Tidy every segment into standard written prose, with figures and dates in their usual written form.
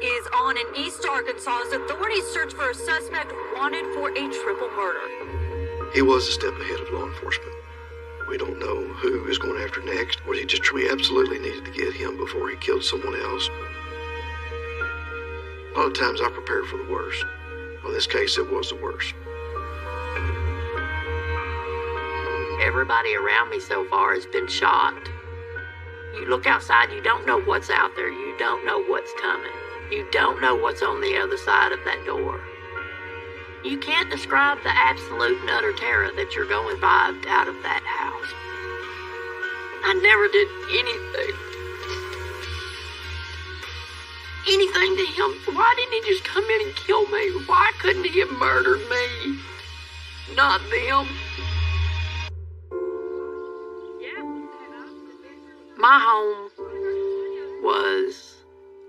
is on in East Arkansas as authorities search for a suspect wanted for a triple murder. He was a step ahead of law enforcement. We don't know who is going after next, or we absolutely needed to get him before he killed someone else. A lot of times I prepare for the worst. Well, in this case, it was the worst. Everybody around me so far has been shot. You look outside, you don't know what's out there. You don't know what's coming. You don't know what's on the other side of that door. You can't describe the absolute and utter terror that you're going by out of that house. I never did anything to him. Why didn't he just come in and kill me? Why couldn't he have murdered me? Not them. My home was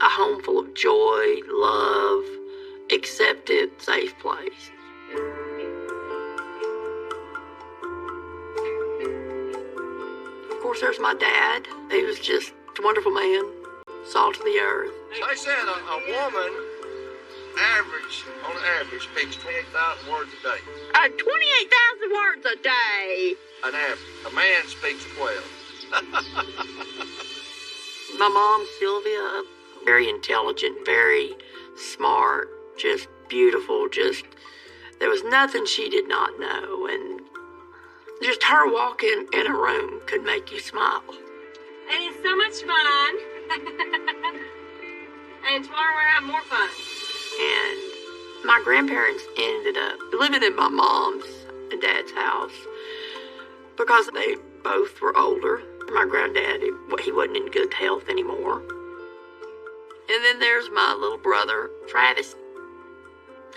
a home full of joy, love, accepted, safe place. Of course, there's my dad. He was just a wonderful man, salt of the earth. They said a woman on average, speaks 28,000 words a day. 28,000 words a day. An average. A man speaks 12. My mom, Sylvia, very intelligent, very smart, just beautiful, there was nothing she did not know, and just her walking in a room could make you smile. And it's so much fun. And tomorrow we're having more fun. And my grandparents ended up living in my mom's and dad's house because they both were older. My granddad, he wasn't in good health anymore. And then there's my little brother, Travis.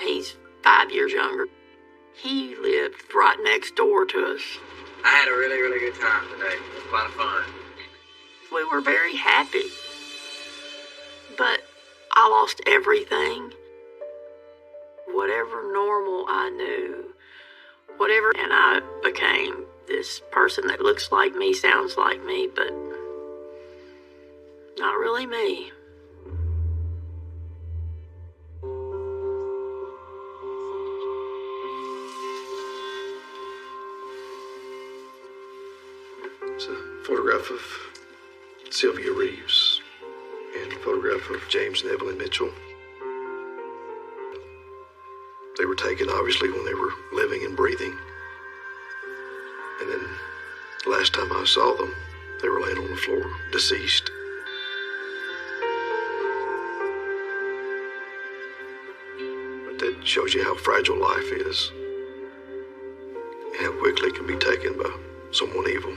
He's 5 years younger. He lived right next door to us. I had a really, really good time today. It was a lot of fun. We were very happy. But I lost everything. Whatever normal I knew, and I became this person that looks like me, sounds like me, but not really me. It's a photograph of Sylvia Reeves and a photograph of James and Evelyn Mitchell. They were taken, obviously, when they were living and breathing. And then, last time I saw them, they were laying on the floor, deceased. But that shows you how fragile life is, and how quickly it can be taken by someone evil.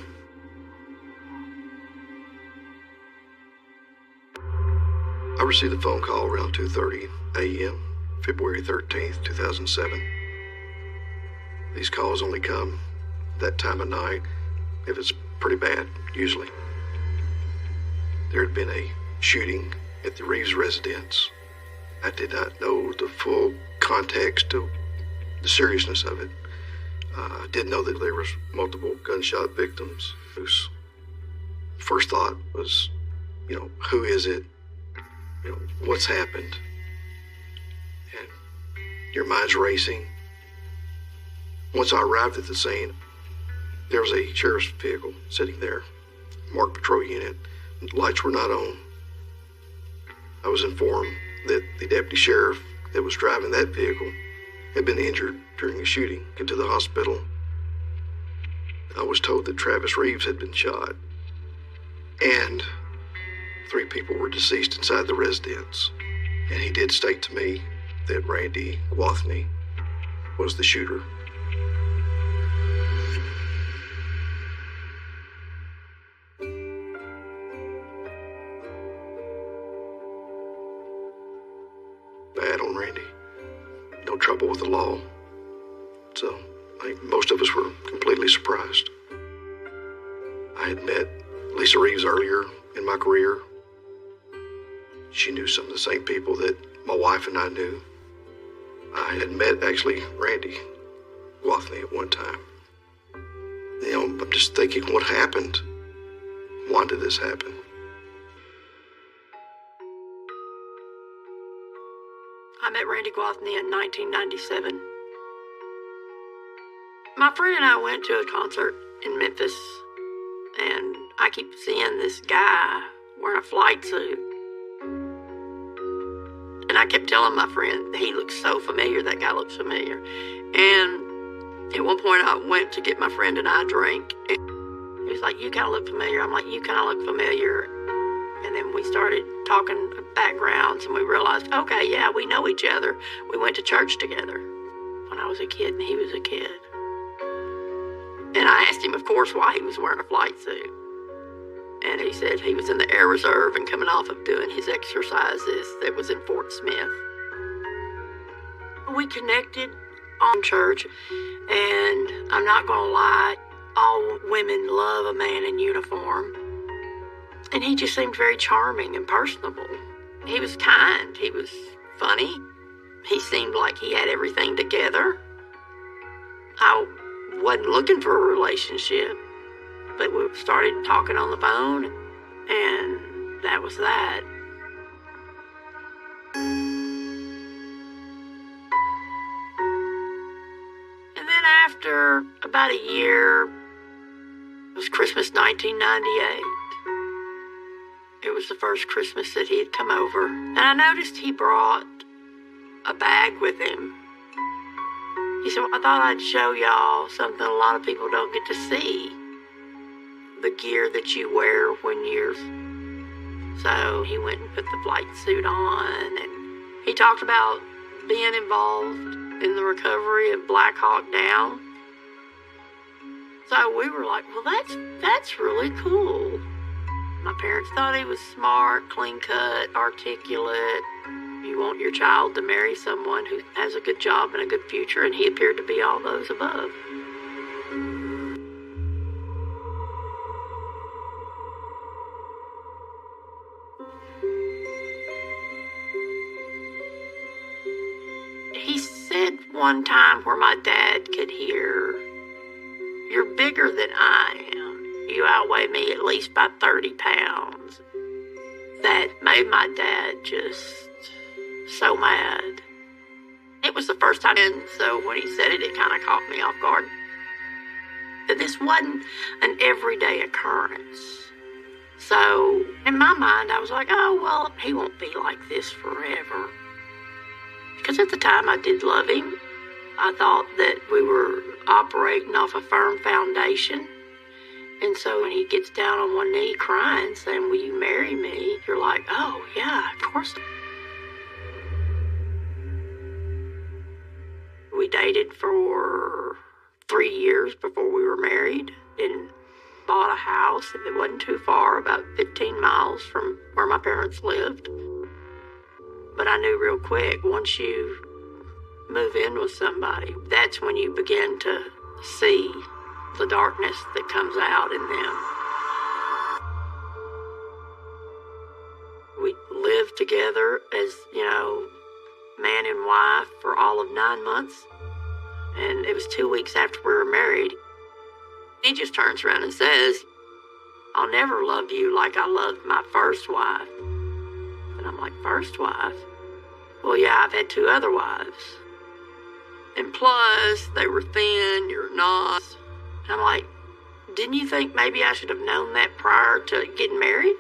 I received a phone call around 2:30 a.m., February 13th, 2007. These calls only come that time of night if it's pretty bad, usually. There had been a shooting at the Reeves residence. I did not know the full context of the seriousness of it. I did know that there was multiple gunshot victims whose first thought was, who is it? What's happened? And your mind's racing. Once I arrived at the scene, there was a sheriff's vehicle sitting there, marked patrol unit. Lights were not on. I was informed that the deputy sheriff that was driving that vehicle had been injured during a shooting into the hospital. I was told that Travis Reeves had been shot, and 3 people were deceased inside the residence. And he did state to me that Randy Wathney was the shooter. Bad on Randy. No trouble with the law. So I think most of us were completely surprised. I had met Lisa Reeves earlier in my career. She knew some of the same people that my wife and I knew. I had met, actually, Randy Wathney at one time. I'm just thinking, what happened? Why did this happen? I met Randy Gwathney in 1997. My friend and I went to a concert in Memphis, and I keep seeing this guy wearing a flight suit. And I kept telling my friend, he looks so familiar, that guy looks familiar. And at one point I went to get my friend and I a drink, and he was like, you kind of look familiar. I'm like, you kind of look familiar. And then we started talking backgrounds, and we realized, okay, yeah, we know each other. We went to church together when I was a kid and he was a kid. And I asked him, of course, why he was wearing a flight suit. And he said he was in the Air Reserve and coming off of doing his exercises that was in Fort Smith. We connected on church, and I'm not going to lie, all women love a man in uniform. And he just seemed very charming and personable. He was kind. He was funny. He seemed like he had everything together. I wasn't looking for a relationship, but we started talking on the phone, and that was that. And then after about a year, it was Christmas 1998. It was the first Christmas that he had come over, and I noticed he brought a bag with him. He said, well, I thought I'd show y'all something a lot of people don't get to see. The gear that you wear when you're... So he went and put the flight suit on, and he talked about being involved in the recovery of Black Hawk Down. So we were like, well, that's really cool. My parents thought he was smart, clean-cut, articulate. You want your child to marry someone who has a good job and a good future, and he appeared to be all those above. He said one time where my dad could hear, you're bigger than I am. You outweigh me at least by 30 pounds. That made my dad just so mad. It was the first time, and so when he said it, it kind of caught me off guard. This wasn't an everyday occurrence. So in my mind, I was like, oh, well, he won't be like this forever. Because at the time, I did love him. I thought that we were operating off a firm foundation. And so when he gets down on one knee crying, saying, will you marry me? You're like, oh, yeah, of course. We dated for 3 years before we were married and bought a house. It wasn't too far, about 15 miles from where my parents lived. But I knew real quick, once you move in with somebody, that's when you begin to see the darkness that comes out in them. We lived together as, man and wife for all of 9 months. And it was 2 weeks after we were married. He just turns around and says, I'll never love you like I loved my first wife. And I'm like, first wife? Well, yeah, I've had 2 other wives. And plus, they were thin, you're not. And I'm like, didn't you think maybe I should have known that prior to getting married?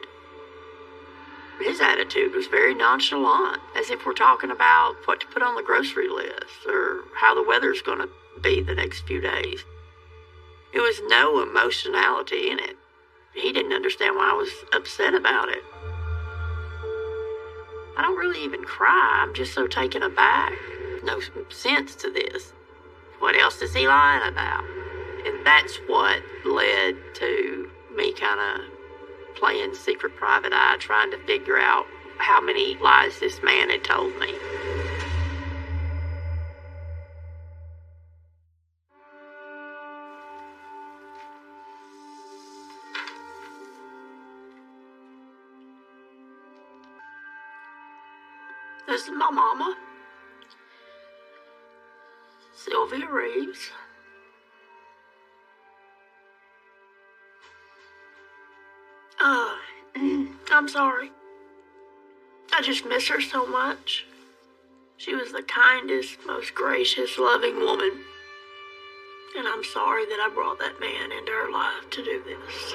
His attitude was very nonchalant, as if we're talking about what to put on the grocery list or how the weather's going to be the next few days. There was no emotionality in it. He didn't understand why I was upset about it. I don't really even cry. I'm just so taken aback. No sense to this. What else is he lying about? And that's what led to me kind of playing secret private eye, trying to figure out how many lies this man had told me. This is my mama, Sylvia Reeves. I'm sorry. I just miss her so much. She was the kindest, most gracious, loving woman. And I'm sorry that I brought that man into her life to do this.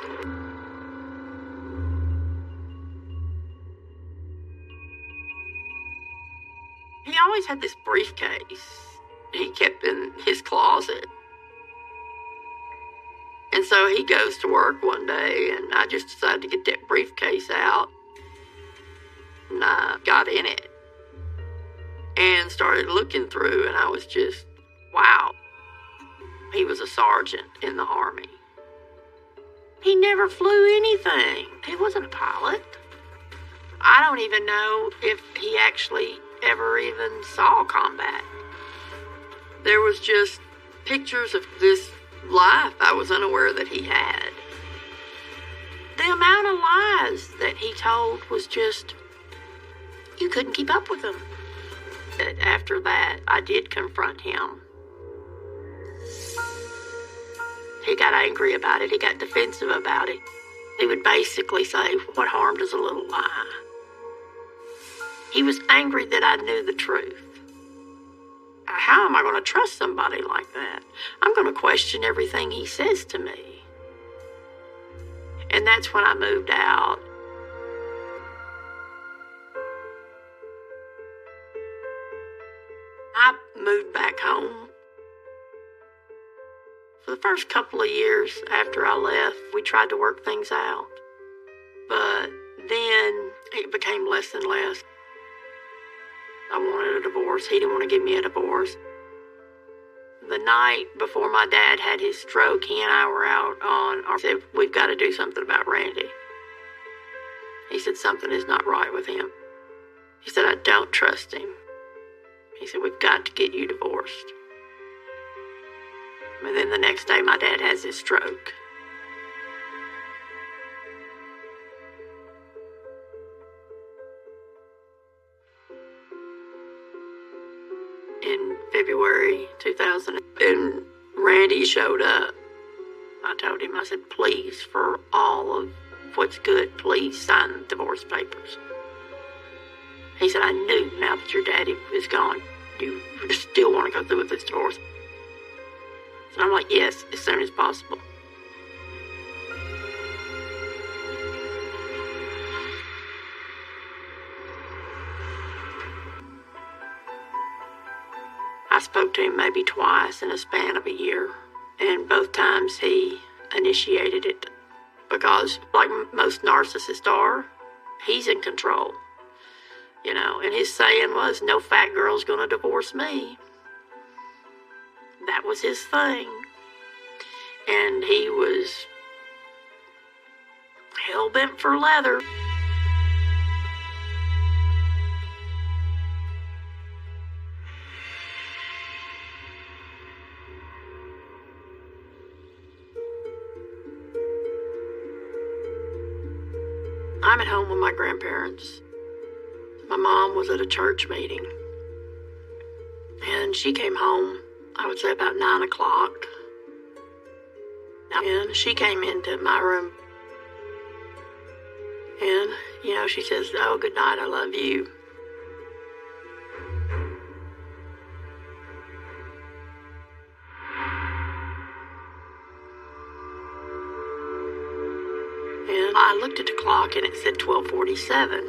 He always had this briefcase he kept in his closet. And so he goes to work one day, and I just decided to get that briefcase out. And I got in it and started looking through, and I was just, wow. He was a sergeant in the Army. He never flew anything. He wasn't a pilot. I don't even know if he actually ever even saw combat. There was just pictures of this life I was unaware that he had. The amount of lies that he told was just, you couldn't keep up with him. After that, I did confront him. He got angry about it. He got defensive about it. He would basically say, what harm does a little lie? He was angry that I knew the truth. How am I going to trust somebody like that? I'm going to question everything he says to me. And that's when I moved out. I moved back home. For the first couple of years after I left, we tried to work things out. But then it became less and less. I wanted a divorce. He didn't want to give me a divorce. The night before my dad had his stroke, he and I were out I said, we've got to do something about Randy. He said, something is not right with him. He said, I don't trust him. He said, we've got to get you divorced. And then the next day, my dad has his stroke. In February 2000, and Randy showed up. I told him, I said, please, for all of what's good, please sign the divorce papers. He said, I knew now that your daddy is gone, you still want to go through with this divorce. And I'm like, yes, as soon as possible. I spoke to him maybe twice in a span of a year, and both times he initiated it because, like most narcissists are, he's in control. You know, and his saying was, no fat girl's gonna divorce me. That was his thing. And he was hell-bent for leather. I'm at home with my grandparents. My mom was at a church meeting. And she came home, I would say about 9 o'clock. And she came into my room. And, you know, she says, oh, good night, I love you. And I looked at the clock and it said 12:47.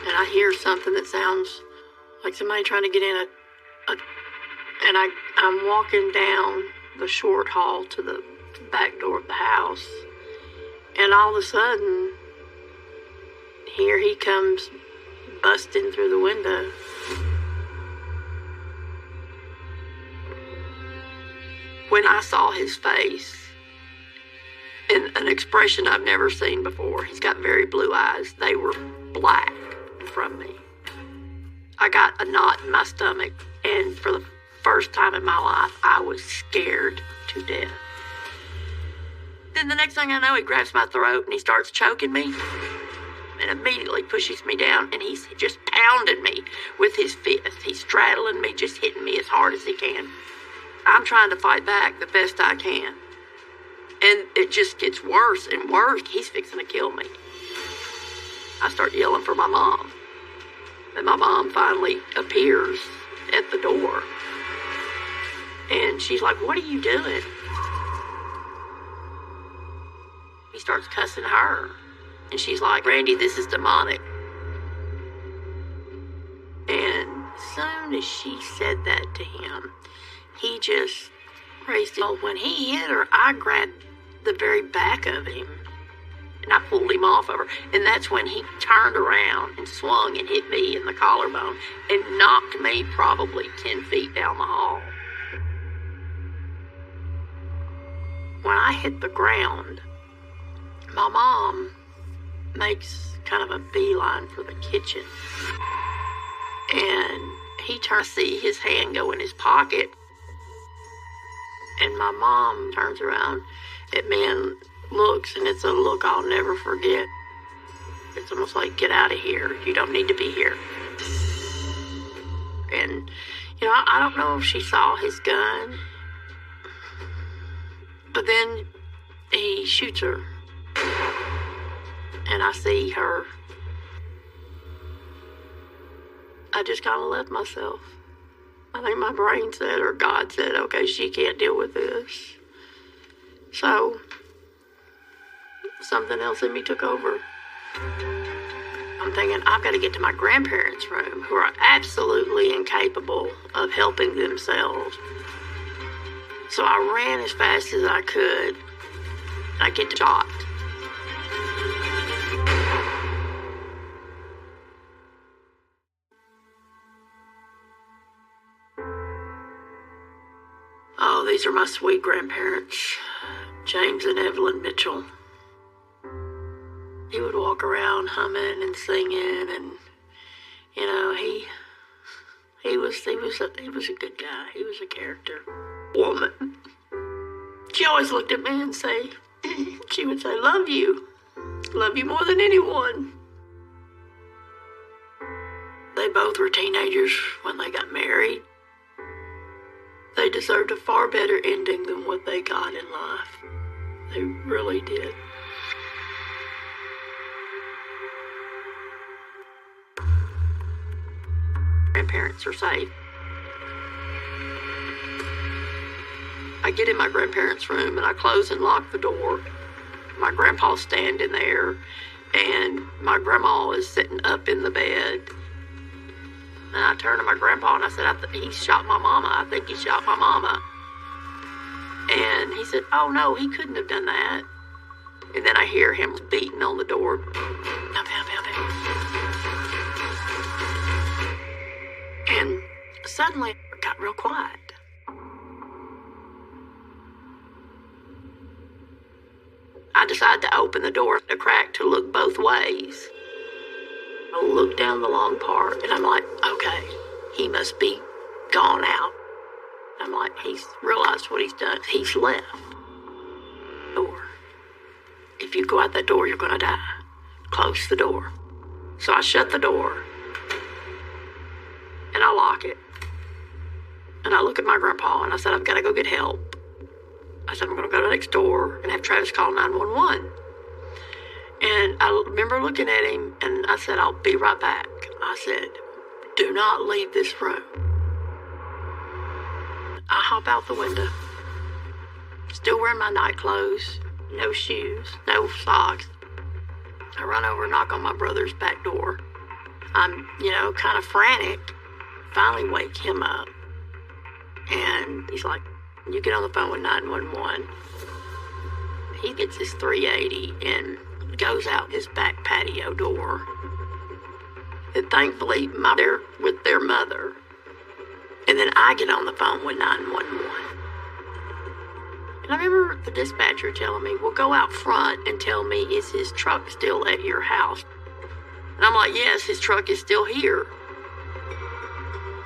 And I hear something that sounds like somebody trying to get in and I'm walking down the short hall to the back door of the house. And all of a sudden, here he comes busting through the window. When I saw his face, and an expression I've never seen before, he's got very blue eyes. They were black from me. I got a knot in my stomach, and for the first time in my life, I was scared to death. Then the next thing I know, he grabs my throat and he starts choking me and immediately pushes me down, and he's just pounding me with his fist. He's straddling me, just hitting me as hard as he can. I'm trying to fight back the best I can. And it just gets worse and worse. He's fixing to kill me. I start yelling for my mom. And my mom finally appears at the door. And she's like, "What are you doing?" He starts cussing her. And she's like, "Randy, this is demonic." And as soon as she said that to him, he just raised it. When he hit her, I grabbed the very back of him. And I pulled him off of her. And that's when he turned around and swung and hit me in the collarbone and knocked me probably 10 feet down the hall. When I hit the ground, my mom makes kind of a beeline for the kitchen. And he turns to see his hand go in his pocket. And my mom turns around at me and looks, and it's a look I'll never forget. It's almost like, "Get out of here. You don't need to be here." And, I don't know if she saw his gun, but then he shoots her. And I see her. I just kind of left myself. I think my brain said, or God said, "Okay, she can't deal with this." So, something else in me took over. I'm thinking, I've got to get to my grandparents' room, who are absolutely incapable of helping themselves. So I ran as fast as I could. I get shot. Oh, these are my sweet grandparents, James and Evelyn Mitchell. He would walk around humming and singing, and he was a good guy. He was a character. Woman. She always looked at me and she would say, "Love you more than anyone." They both were teenagers when they got married. They deserved a far better ending than what they got in life. They really did. Grandparents are safe. I get in my grandparents' room and I close and lock the door. My grandpa's standing there, and my grandma is sitting up in the bed. And I turned to my grandpa and I said, "He shot my mama. I think he shot my mama." And he said, "Oh no, he couldn't have done that." And then I hear him beating on the door. Pow, pow, pow, pow. And suddenly it got real quiet. I decided to open the door a crack to look both ways. I look down the long part, and I'm like, okay, he must be gone out. I'm like, he's realized what he's done. He's left. Door. If you go out that door, you're going to die. Close the door. So I shut the door, and I lock it. And I look at my grandpa, and I said, "I've got to go get help." I said, "I'm going to go to the next door and have Travis call 911. And I remember looking at him, and I said, "I'll be right back." I said, "Do not leave this room." I hop out the window, still wearing my night clothes, no shoes, no socks. I run over and knock on my brother's back door. I'm, kind of frantic. Finally wake him up. And he's like, "You get on the phone with 911. He gets his 380 and goes out his back patio door. And thankfully, they're with their mother. And then I get on the phone with 911. And I remember the dispatcher telling me, "Well, go out front and tell me, is his truck still at your house?" And I'm like, "Yes, his truck is still here."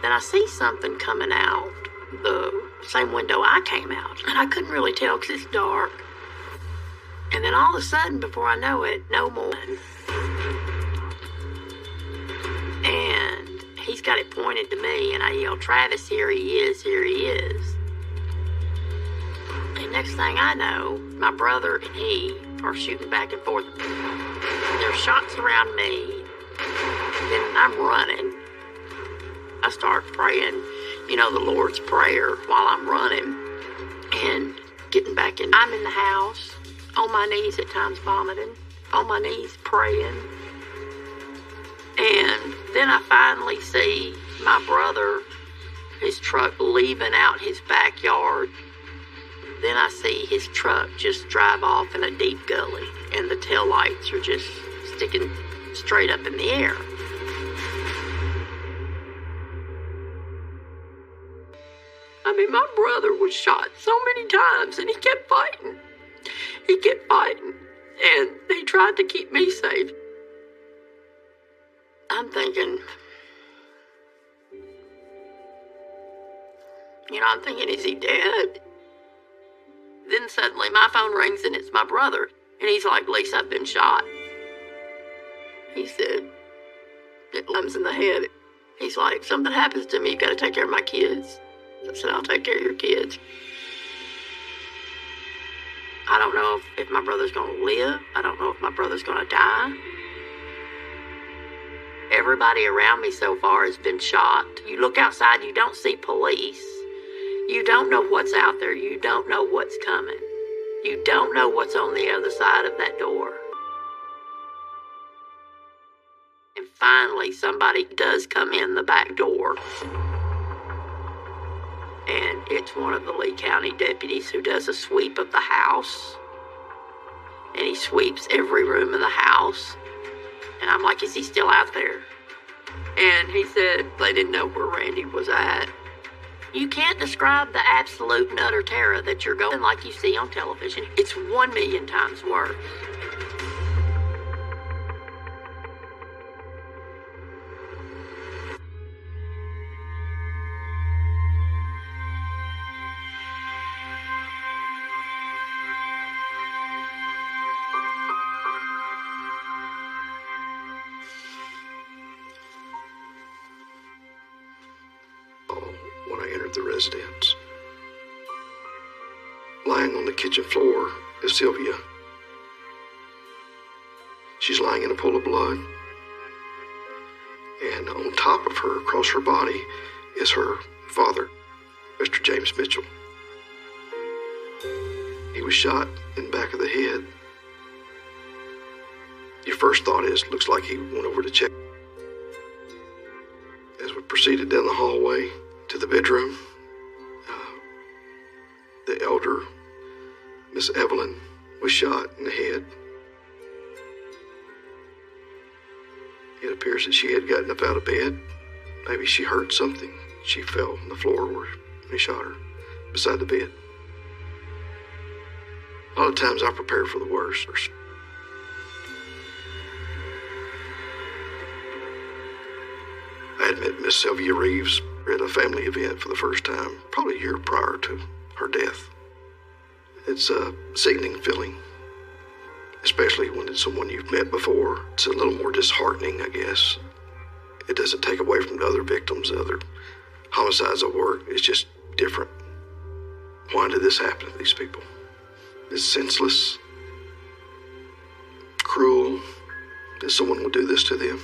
Then I see something coming out the same window I came out. And I couldn't really tell because it's dark. And then all of a sudden, before I know it, no more. And he's got it pointed to me, and I yell, "Travis, here he is, here he is." And next thing I know, my brother and he are shooting back and forth. There's shots around me. Then I'm running. I start praying, the Lord's Prayer while I'm running and getting back in. I'm in the house, on my knees at times vomiting, on my knees praying. And then I finally see my brother, his truck leaving out his backyard. Then I see his truck just drive off in a deep gully, and the taillights are just sticking straight up in the air. My brother was shot so many times, and he kept fighting. And they tried to keep me safe. I'm thinking, is he dead? Then suddenly my phone rings, and it's my brother. And he's like, Lisa, I've been shot. He said, it comes in the head. He's like, something happens to me, you got to take care of my kids. I said, I'll take care of your kids. I don't know if my brother's going to live. I don't know if my brother's going to die. Everybody around me so far has been shot. You look outside, you don't see police. You don't know what's out there. You don't know what's coming. You don't know what's on the other side of that door. And finally, somebody does come in the back door. And it's one of the Lee County deputies who does a sweep of the house. And he sweeps every room in the house. And I'm like, is he still out there? And he said they didn't know where Randy was at. You can't describe the absolute and utter terror that you're going like you see on television. It's 1,000,000 times worse. When I entered the residence, lying on the kitchen floor is Sylvia. She's lying in a pool of blood, and on top of her, across her body, is her father, Mr. James Mitchell. He was shot in the back of the head. Your first thought is, looks like he went over to check. As we proceeded down the hallway to the bedroom, the elder, Miss Evelyn, was shot in the head. It appears that she had gotten up out of bed. Maybe she heard something. She fell on the floor where he shot her, beside the bed. A lot of times I prepare for the worst. I had met Miss Sylvia Reeves at a family event for the first time, probably a year prior to her death. It's a sickening feeling, especially when it's someone you've met before. It's a little more disheartening, I guess. It doesn't take away from the other victims, the other homicides at work. It's just different. Why did this happen to these people? It's senseless, cruel, that someone would do this to them.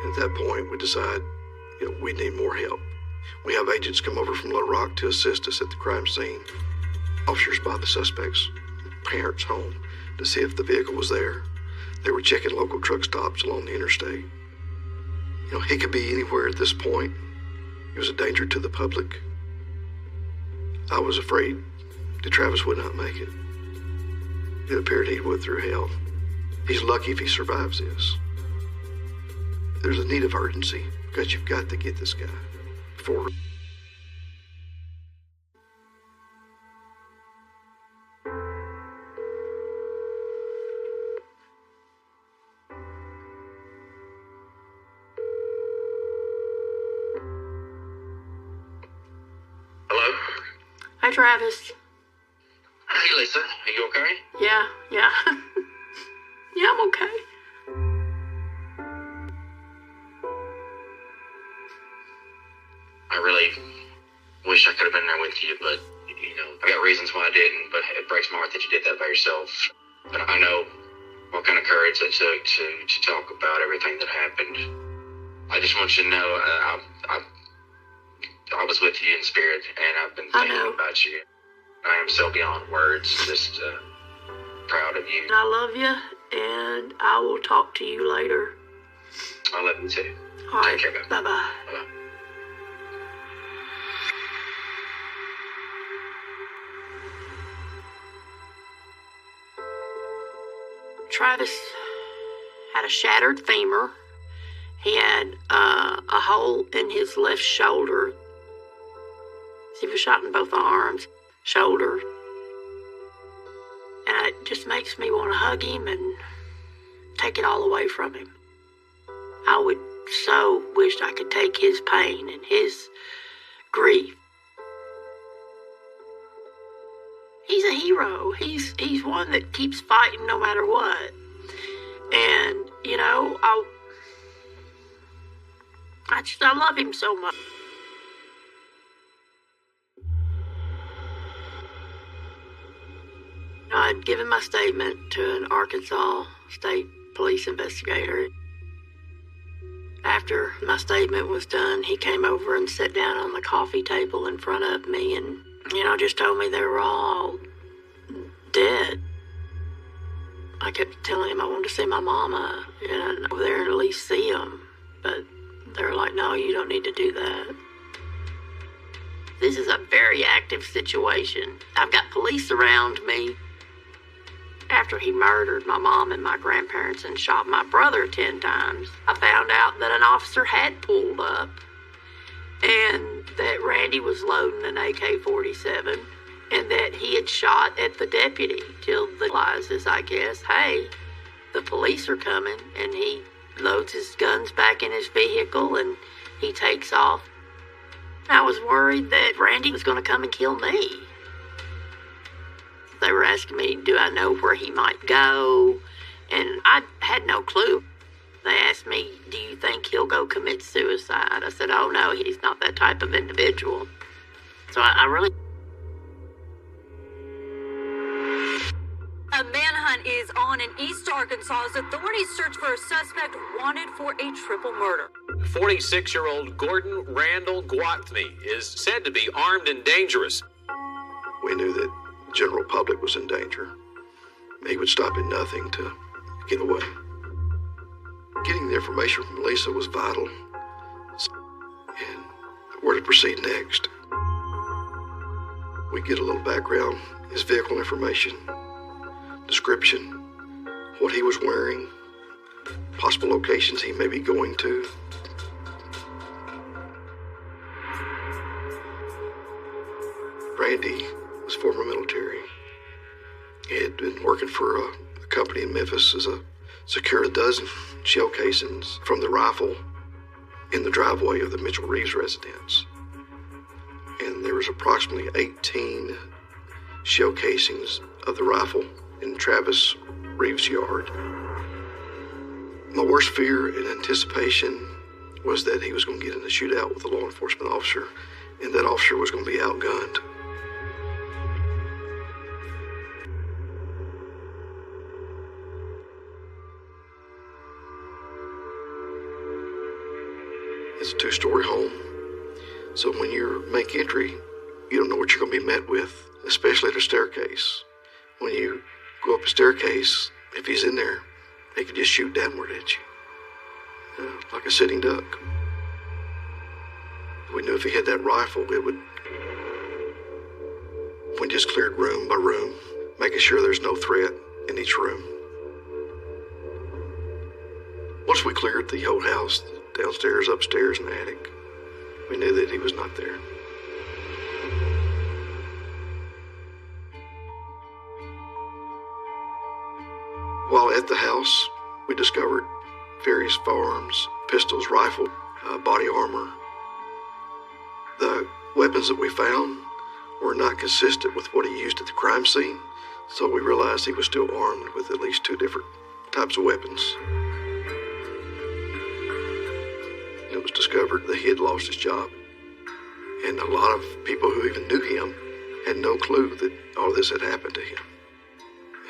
At that point, we decide, we need more help. We have agents come over from Little Rock to assist us at the crime scene. Officers by the suspect's parents' home to see if the vehicle was there. They were checking local truck stops along the interstate. He could be anywhere at this point. He was a danger to the public. I was afraid that Travis would not make it. It appeared he went through hell. He's lucky if he survives this. There's a need of urgency because you've got to get this guy before. Hello? Hi, Travis. Hey, Lisa. Are you okay? Yeah. yeah, I'm okay. I really wish I could have been there with you, but I got reasons why I didn't, but it breaks my heart that you did that by yourself. But I know what kind of courage it took to talk about everything that happened. I just want you to know I was with you in spirit, and I've been thinking about you. I am so beyond words, just proud of you. I love you, and I will talk to you later. I love you too. All right, take care, bye-bye. Bye-bye. Travis had a shattered femur. He had a hole in his left shoulder. He was shot in both arms, shoulder. And it just makes me want to hug him and take it all away from him. I would so wish I could take his pain and his grief. He's a hero. He's one that keeps fighting no matter what. And, I love him so much. I'd given my statement to an Arkansas State Police investigator. After my statement was done, he came over and sat down on the coffee table in front of me and, just told me they were all dead. I kept telling him I wanted to see my mama and go there and at least see them. But they were like, no, you don't need to do that. This is a very active situation. I've got police around me. After he murdered my mom and my grandparents and shot my brother 10 times, I found out that an officer had pulled up and that Randy was loading an AK-47 and that he had shot at the deputy till the realizes, I guess, hey, the police are coming, and he loads his guns back in his vehicle and he takes off. I was worried that Randy was going to come and kill me. They were asking me, do I know where he might go? And I had no clue. They asked me, do you think he'll go commit suicide? I said, oh no, he's not that type of individual. So I really... A manhunt is on in East Arkansas as authorities search for a suspect wanted for a triple murder. 46-year-old Gordon Randall Gwatney is said to be armed and dangerous. We knew that the general public was in danger. He would stop at nothing to get away. Getting the information from Lisa was vital. And where to proceed next? We get a little background, his vehicle information, description, what he was wearing, possible locations he may be going to. Randy was former military. He had been working for a company in Memphis as secured a dozen shell casings from the rifle in the driveway of the Mitchell Reeves residence. And there was approximately 18 shell casings of the rifle in Travis Reeves' yard. My worst fear and anticipation was that he was going to get in a shootout with a law enforcement officer, and that officer was going to be outgunned. It's a two-story home, so when you make entry, you don't know what you're going to be met with, especially at a staircase. When you go up a staircase, if he's in there, he could just shoot downward at you, like a sitting duck. We knew if he had that rifle, we just cleared room by room, making sure there's no threat in each room. Once we cleared the whole house, downstairs, upstairs, and attic, we knew that he was not there. While at the house, we discovered various firearms, pistols, rifle, body armor. The weapons that we found were not consistent with what he used at the crime scene, so we realized he was still armed with at least 2 different types of weapons. It was discovered that he had lost his job, and a lot of people who even knew him had no clue that all this had happened to him.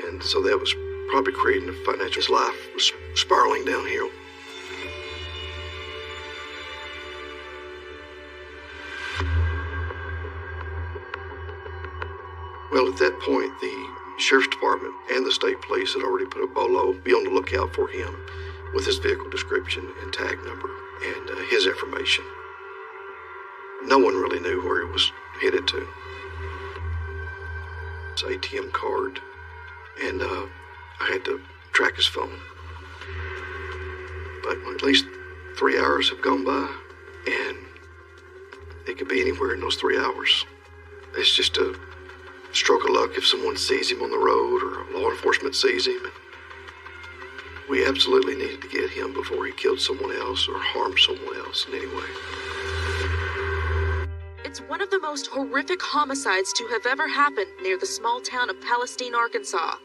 And so that was probably creating a financial... His life was spiraling downhill. Well, at that point, the Sheriff's Department and the state police had already put a bolo be on the lookout for him with his vehicle description and tag number and his information. No one really knew where he was headed to. His ATM card, and I had to track his phone. But at least 3 hours have gone by, and it could be anywhere in those 3 hours. It's just a stroke of luck if someone sees him on the road or law enforcement sees him. We absolutely needed to get him before he killed someone else or harmed someone else in any way. It's one of the most horrific homicides to have ever happened near the small town of Palestine, Arkansas.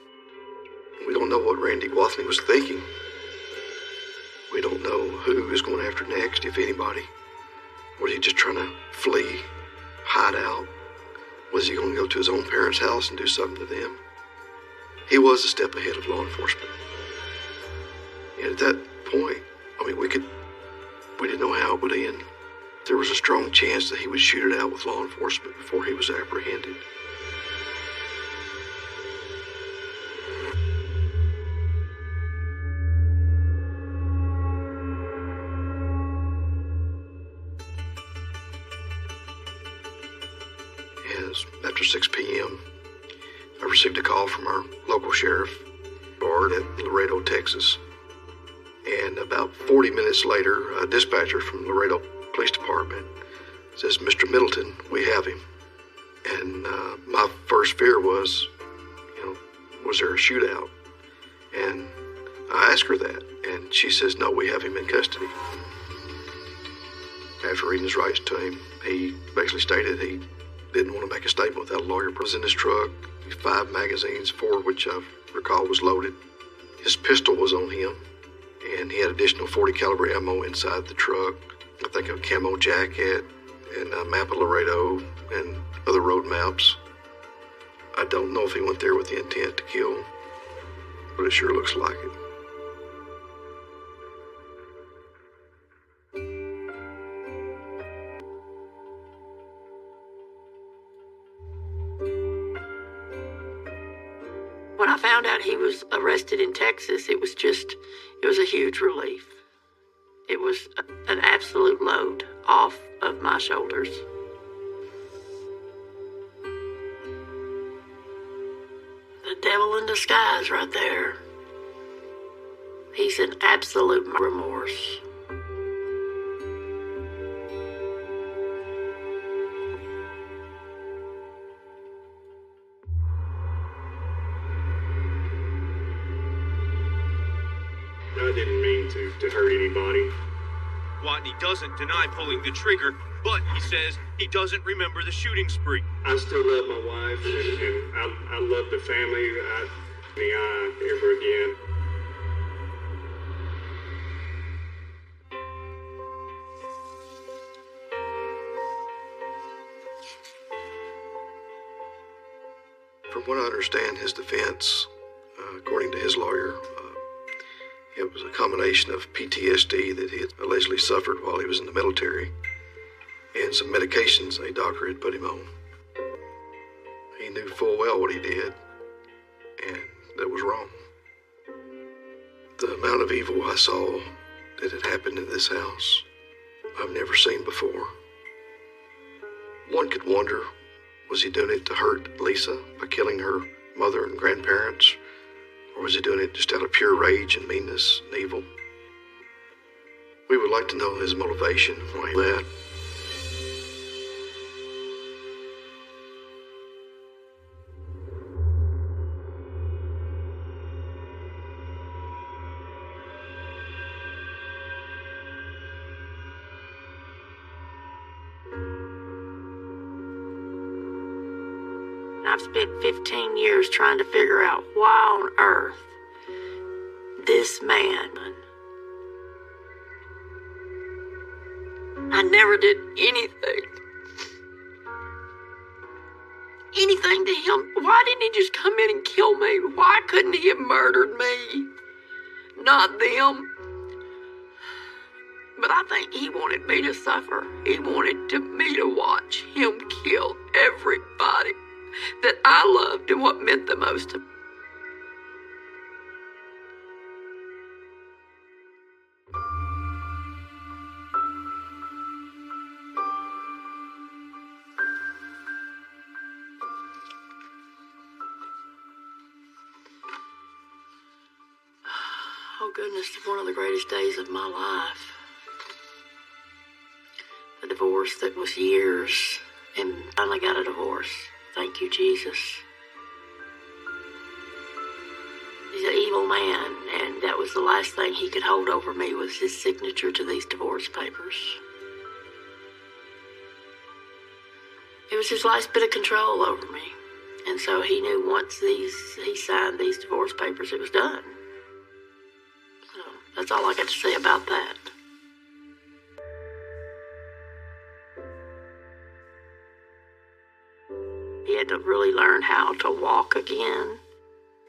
We don't know what Randy Wathney was thinking. We don't know who he was going after next, if anybody. Was he just trying to flee, hide out? Was he going to go to his own parents' house and do something to them? He was a step ahead of law enforcement. And at that point, we didn't know how it would end. There was a strong chance that he would shoot it out with law enforcement before he was apprehended. After 6 p.m., I received a call from our local sheriff at Laredo, Texas. And about 40 minutes later, a dispatcher from Laredo Police Department says, "Mr. Middleton, we have him." And my first fear was, was there a shootout? And I asked her that, and she says, "No, we have him in custody." After reading his rights to him, he basically stated he didn't want to make a statement without a lawyer. Was in his truck, 5 magazines, 4 of which I recall was loaded. His pistol was on him, and he had additional .40 caliber ammo inside the truck. I think a camo jacket and a map of Laredo and other road maps. I don't know if he went there with the intent to kill, but it sure looks like it. When I found out he was arrested in Texas, it was a huge relief. It was an absolute load off of my shoulders. The devil in disguise right there. He's in absolute remorse. I didn't mean to hurt anybody. Watney doesn't deny pulling the trigger, but he says he doesn't remember the shooting spree. I still love my wife, and I love the family. Ever again. From what I understand, his defense, according to his lawyer, it was a combination of PTSD that he had allegedly suffered while he was in the military and some medications a doctor had put him on. He knew full well what he did, and that was wrong. The amount of evil I saw that had happened in this house, I've never seen before. One could wonder, was he doing it to hurt Lisa by killing her mother and grandparents? Or was he doing it just out of pure rage and meanness and evil? We would like to know his motivation, why he left. I've spent 15 years trying to figure out why on earth this man. I never did anything. anything to him. Why didn't he just come in and kill me? Why couldn't he have murdered me? Not them. But I think he wanted me to suffer. He wanted me to watch him kill everybody that I loved and what meant the most to me. Oh goodness, one of the greatest days of my life. A divorce that was years, and finally got a divorce. Thank you, Jesus. He's an evil man, and that was the last thing he could hold over me was his signature to these divorce papers. It was his last bit of control over me. And so he knew once he signed these divorce papers, it was done. So that's all I got to say about that. He had to really learn how to walk again.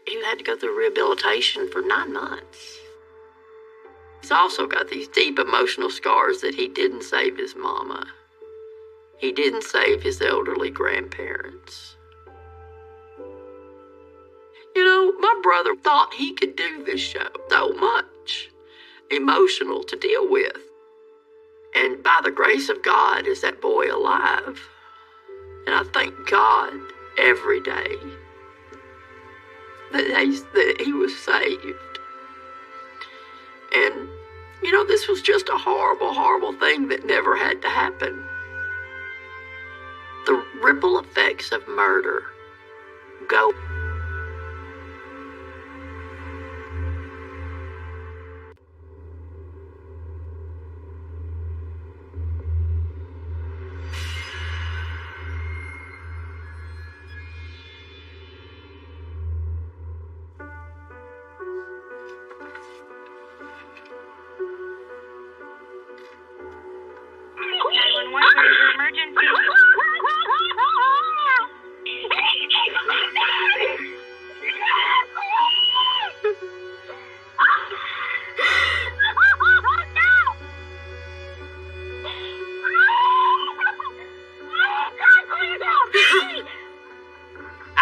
He had to go through rehabilitation for 9 months. He's also got these deep emotional scars that he didn't save his mama. He didn't save his elderly grandparents. You know, my brother thought he could do this show so much emotional to deal with. And by the grace of God is that boy alive. And I thank God every day that he was saved. And, you know, this was just a horrible, horrible thing that never had to happen. The ripple effects of murder go.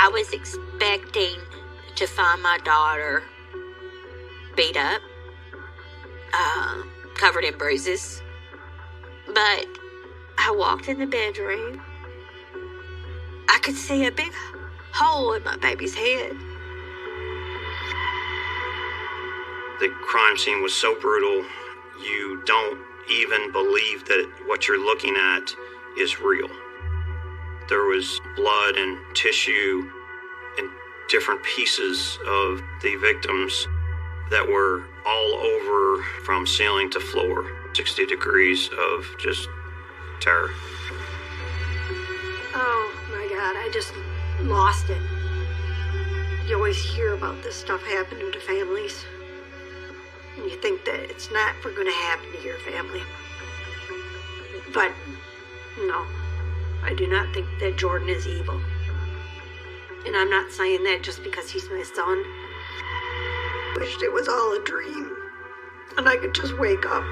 I was expecting to find my daughter beat up, covered in bruises, but I walked in the bedroom. I could see a big hole in my baby's head. The crime scene was so brutal, you don't even believe that what you're looking at is real. There was blood and tissue and different pieces of the victims that were all over from ceiling to floor. 60 degrees of just terror. Oh my God, I just lost it. You always hear about this stuff happening to families. And you think that it's not going to happen to your family. But no, I do not think that Jordan is evil. And I'm not saying that just because he's my son. I wished it was all a dream. And I could just wake up.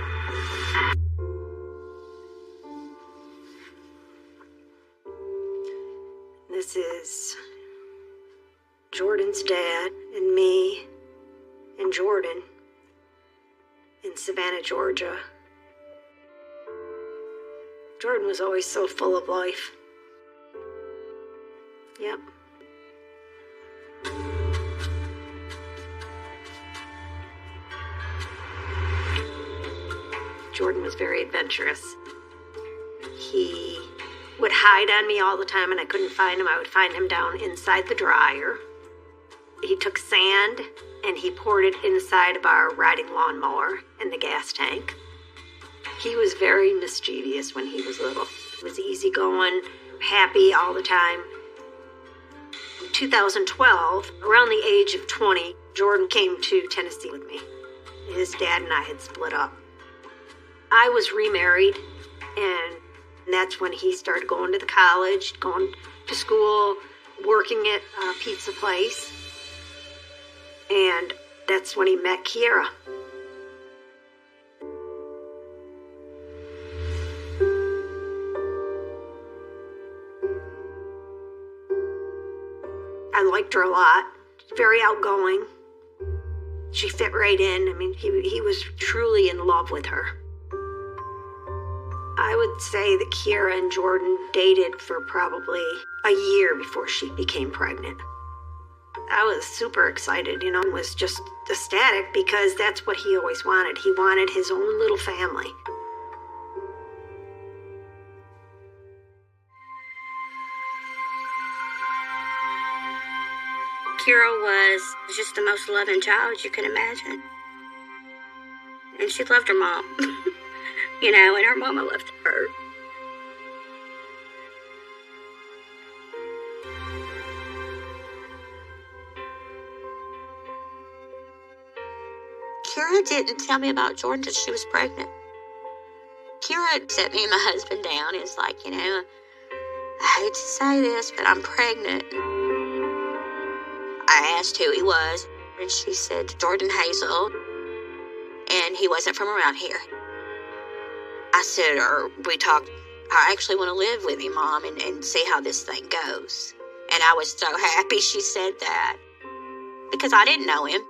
This is Jordan's dad and me and Jordan in Savannah, Georgia. Jordan was always so full of life. Yep. Jordan was very adventurous. He would hide on me all the time and I couldn't find him. I would find him down inside the dryer. He took sand and he poured it inside of our riding lawnmower in the gas tank. He was very mischievous when he was little. He was easygoing, happy all the time. 2012, around the age of 20, Jordan came to Tennessee with me. His dad and I had split up. I was remarried, and that's when he started going to the college, going to school, working at a pizza place. And that's when he met Kiera. I liked her a lot. Very outgoing. She fit right in. I mean, he was truly in love with her. I would say that Kiera and Jordan dated for probably a year before she became pregnant. I was super excited, and was just ecstatic because that's what he always wanted. He wanted his own little family. Kiera was just the most loving child you could imagine. And she loved her mom, and her mama loved her. Kiera didn't tell me about Jordan until she was pregnant. Kiera set me and my husband down. It's like, I hate to say this, but I'm pregnant. I asked who he was, and she said Jordan Hazel, and he wasn't from around here. I said, we talked, I actually want to live with you, Mom, and see how this thing goes. And I was so happy she said that, because I didn't know him.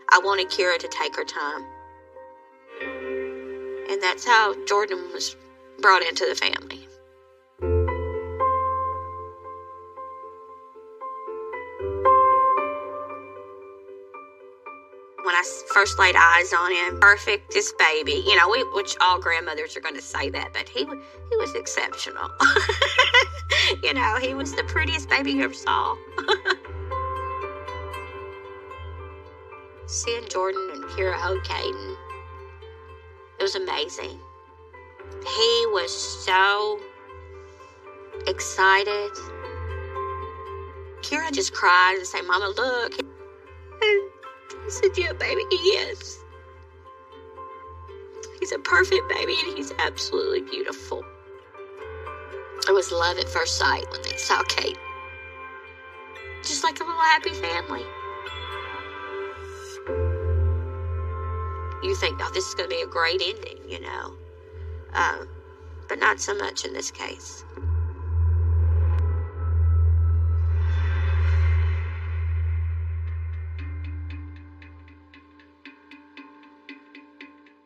I wanted Kiera to take her time. And that's how Jordan was brought into the family. When I first laid eyes on him, perfect, this baby, which all grandmothers are going to say that, but he was exceptional. He was the prettiest baby you ever saw. Seeing Jordan and Kiera hold Caden, it was amazing. He was so excited. Kiera just cried and said, Mama, look. I said, yeah, baby, he is. He's a perfect baby, and he's absolutely beautiful. It was love at first sight when they saw Kate. Just like a little happy family. You think, this is going to be a great ending, but not so much in this case.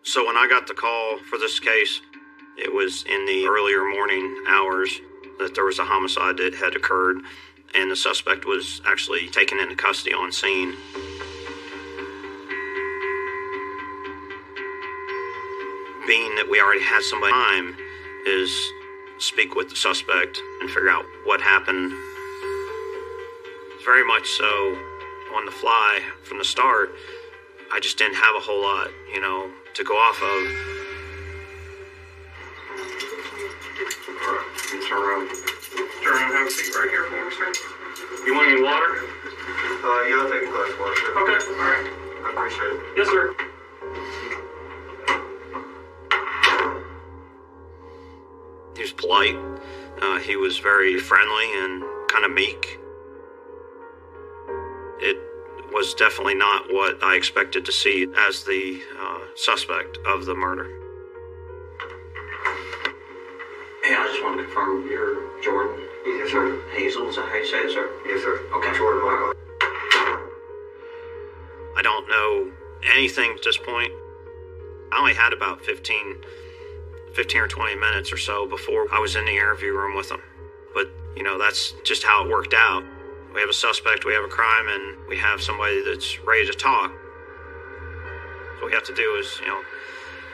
So when I got the call for this case, it was in the earlier morning hours that there was a homicide that had occurred, and the suspect was actually taken into custody on scene. Being that we already had somebody time is speak with the suspect and figure out what happened. Very much so on the fly from the start. I just didn't have a whole lot, to go off of. All right, turn around. Turn around and have a seat right here for me, sir. You want any water? Yeah, I'll take a glass of water, sir. Okay, all right. I appreciate it. Yes, sir. He was polite. He was very friendly and kind of meek. It was definitely not what I expected to see as the suspect of the murder. Hey, I just want to confirm you're Jordan. Yes, sir. Hazel, is that how you say it, sir? Yes, sir. Okay. Jordan Michael. I don't know anything at this point. I only had about 15 or 20 minutes or so before I was in the interview room with him. But, that's just how it worked out. We have a suspect, we have a crime, and we have somebody that's ready to talk. What we have to do is,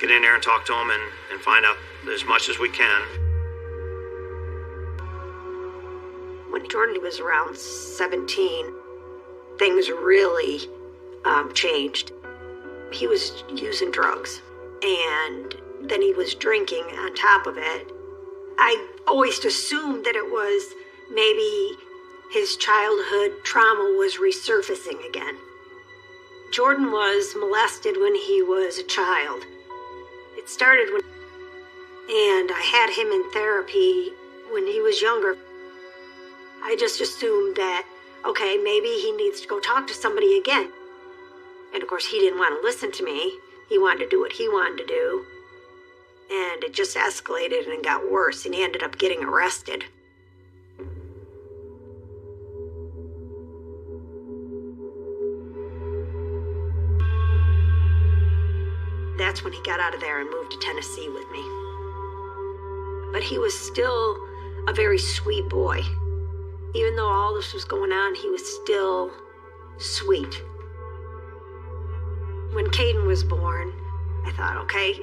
get in there and talk to him and find out as much as we can. When Jordan was around 17, things really changed. He was using drugs, and then he was drinking on top of it. I always assumed that it was maybe his childhood trauma was resurfacing again. Jordan was molested when he was a child. It started and I had him in therapy when he was younger. I just assumed that, okay, maybe he needs to go talk to somebody again. And of course, he didn't want to listen to me. He wanted to do what he wanted to do. And it just escalated and got worse, and he ended up getting arrested. That's when he got out of there and moved to Tennessee with me. But he was still a very sweet boy. Even though all this was going on, he was still sweet. When Caden was born, I thought, okay,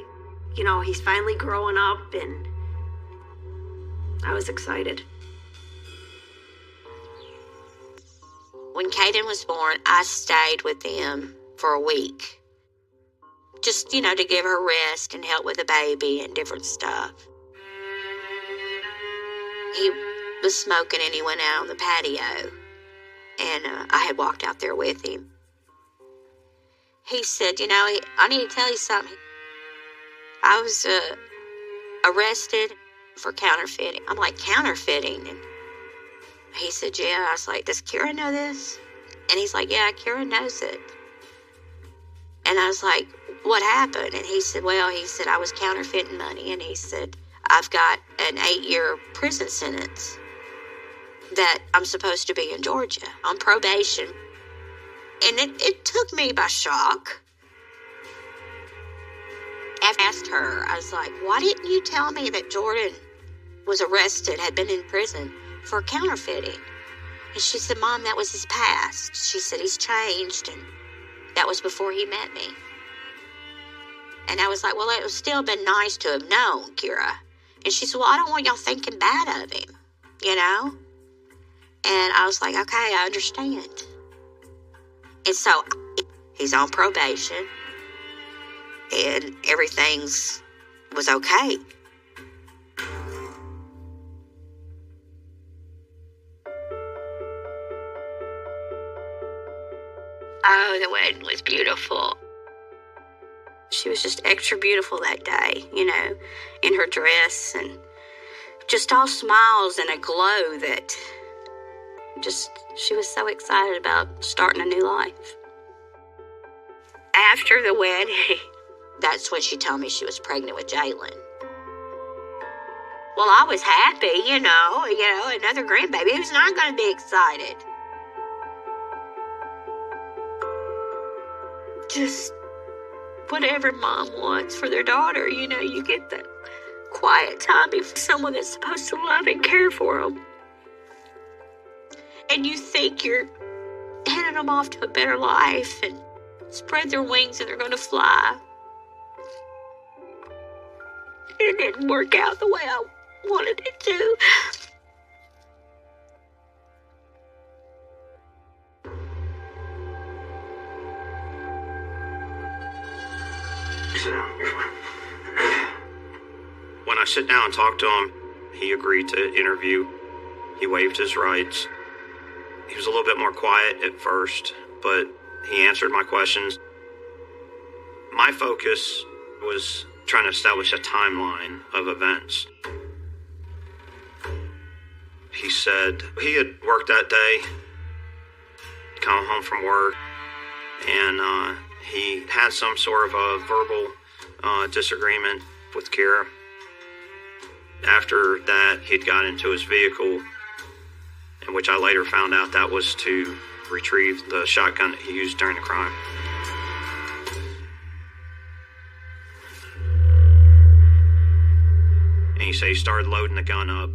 he's finally growing up, and I was excited. When Caden was born, I stayed with them for a week. Just, to give her rest and help with the baby and different stuff. He was smoking and he went out on the patio, and I had walked out there with him. He said, I need to tell you something. I was arrested for counterfeiting. I'm like, counterfeiting? And he said, yeah. I was like, does Kira know this? And he's like, yeah, Kira knows it. And I was like, what happened? And he said, I was counterfeiting money. And he said, I've got an 8-year prison sentence that I'm supposed to be in Georgia on probation. And it took me by shock. I asked her, I was like, why didn't you tell me that Jordan was arrested, had been in prison for counterfeiting? And she said, Mom, that was his past. She said, he's changed, and that was before he met me. And I was like, well, it would still been nice to have known, Kira. And she said, well, I don't want y'all thinking bad of him, And I was like, okay, I understand. And so he's on probation, and everything's was okay. Oh, the wedding was beautiful. She was just extra beautiful that day, in her dress, and just all smiles and a glow that she was so excited about starting a new life. After the wedding, that's when she told me she was pregnant with Jalen. Well, I was happy, another grandbaby. Who's not going to be excited? Just whatever mom wants for their daughter, you get that quiet time with someone that's supposed to love and care for them. And you think you're heading them off to a better life and spread their wings and they're going to fly. It didn't work out the way I wanted it to. Sit down. You're fine. When I sit down and talk to him, he agreed to interview. He waived his rights. He was a little bit more quiet at first, but he answered my questions. My focus was trying to establish a timeline of events. He said he had worked that day, come home from work, and he had some sort of a verbal disagreement with Kira. After that, he'd got into his vehicle, in which I later found out that was to retrieve the shotgun that he used during the crime. And he said he started loading the gun up.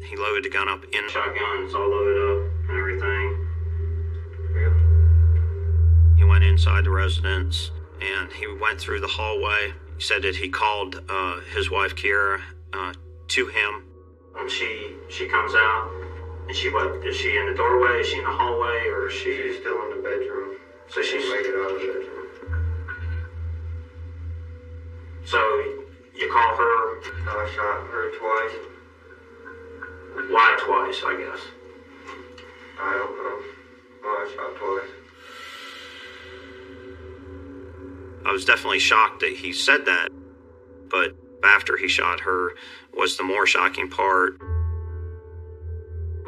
He loaded the gun up in the shotgun. It's all loaded up and everything. He went inside the residence and he went through the hallway. He said that he called his wife Kira to him. And she comes out, and is she in the doorway, is she in the hallway, or is she's still in the bedroom. So she's make it out of the bedroom. So you call her? I shot her twice. Why twice, I guess? I don't know. I shot twice. I was definitely shocked that he said that, but after he shot her was the more shocking part.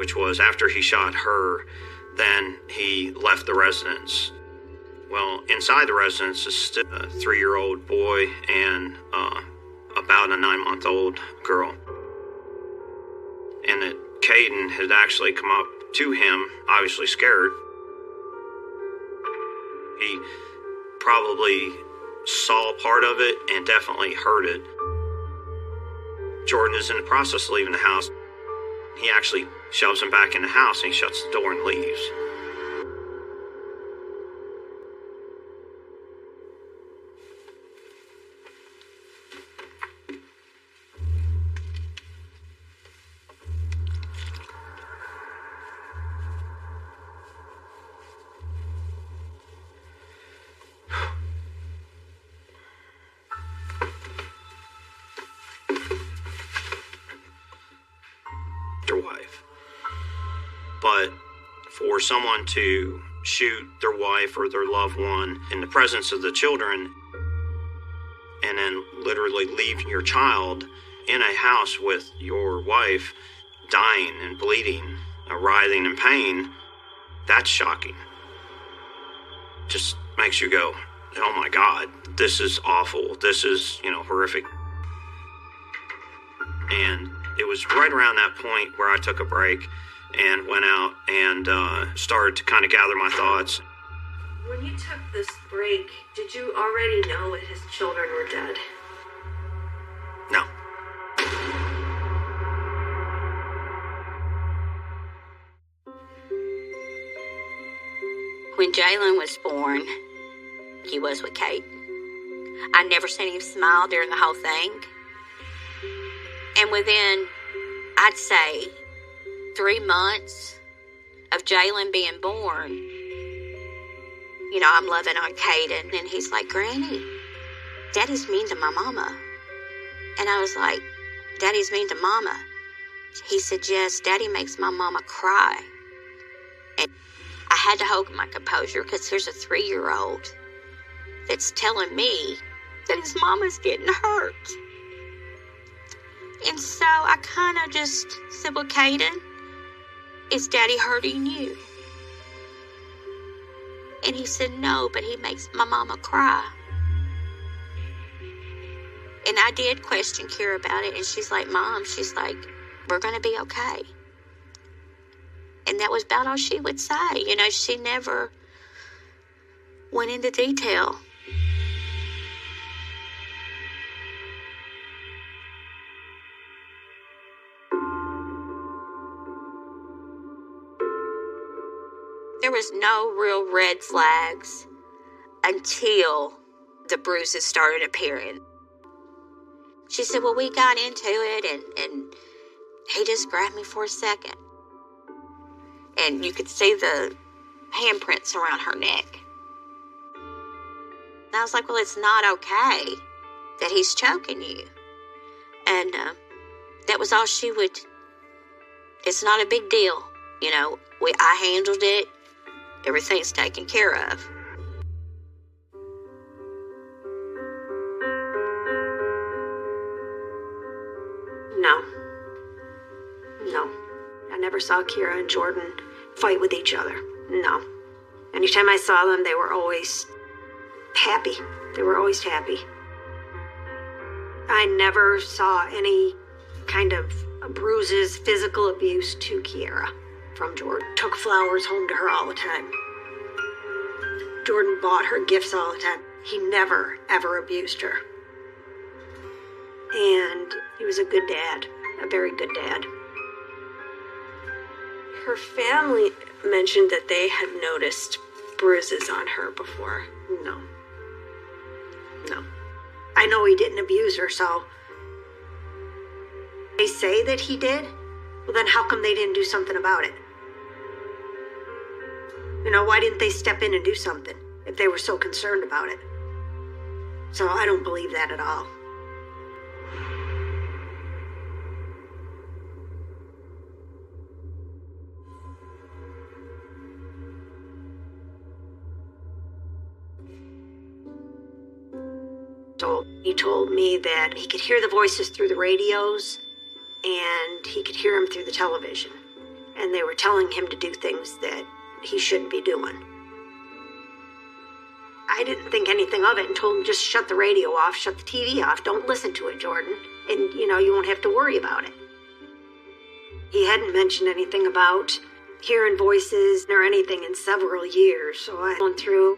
which was after he shot her, then he left the residence. Well, inside the residence is still a 3-year-old boy and about a 9-month-old girl. And that Caden had actually come up to him, obviously scared. He probably saw part of it and definitely heard it. Jordan is in the process of leaving the house. He actually shoves him back in the house and he shuts the door and leaves. Wife. But for someone to shoot their wife or their loved one in the presence of the children and then literally leave your child in a house with your wife dying and bleeding, writhing in pain, that's shocking. Just makes you go, oh my God, this is awful. This is, horrific. And it was right around that point where I took a break and went out and started to kind of gather my thoughts. When you took this break, did you already know that his children were dead? No. When Jalen was born, he was with Kate. I never seen him smile during the whole thing. And within, I'd say, 3 months of Jalen being born, I'm loving on Caden, and he's like, Granny, Daddy's mean to my mama. And I was like, Daddy's mean to Mama? He said, yes, Daddy makes my mama cry. And I had to hold my composure because here's a 3-year-old that's telling me that his mama's getting hurt. And so I kind of just said, well, Caden, is Daddy hurting you? And he said, no, but he makes my mama cry. And I did question Kira about it, and she's like, Mom, we're going to be okay. And that was about all she would say. She never went into detail. There was no real red flags until the bruises started appearing. She said, well, we got into it, and he just grabbed me for a second. And you could see the handprints around her neck. And I was like, well, it's not okay that he's choking you. And that was all she would, it's not a big deal. I handled it. Everything's taken care of. No. I never saw Kira and Jordan fight with each other. No. Anytime I saw them, they were always happy. I never saw any kind of bruises, physical abuse to Kiera from Jordan. Took flowers home to her all the time. Jordan bought her gifts all the time. He never, ever abused her. And he was a good dad, a very good dad. Her family mentioned that they had noticed bruises on her before. No. I know he didn't abuse her, so they say that he did. Well, then how come they didn't do something about it? Why didn't they step in and do something if they were so concerned about it? So I don't believe that at all. He told me that he could hear the voices through the radios and he could hear them through the television. and they were telling him to do things that he shouldn't be doing. I didn't think anything of it and told him just shut the radio off, shut the TV off, don't listen to it, Jordan, and you won't have to worry about it. He hadn't mentioned anything about hearing voices or anything in several years, so I went through,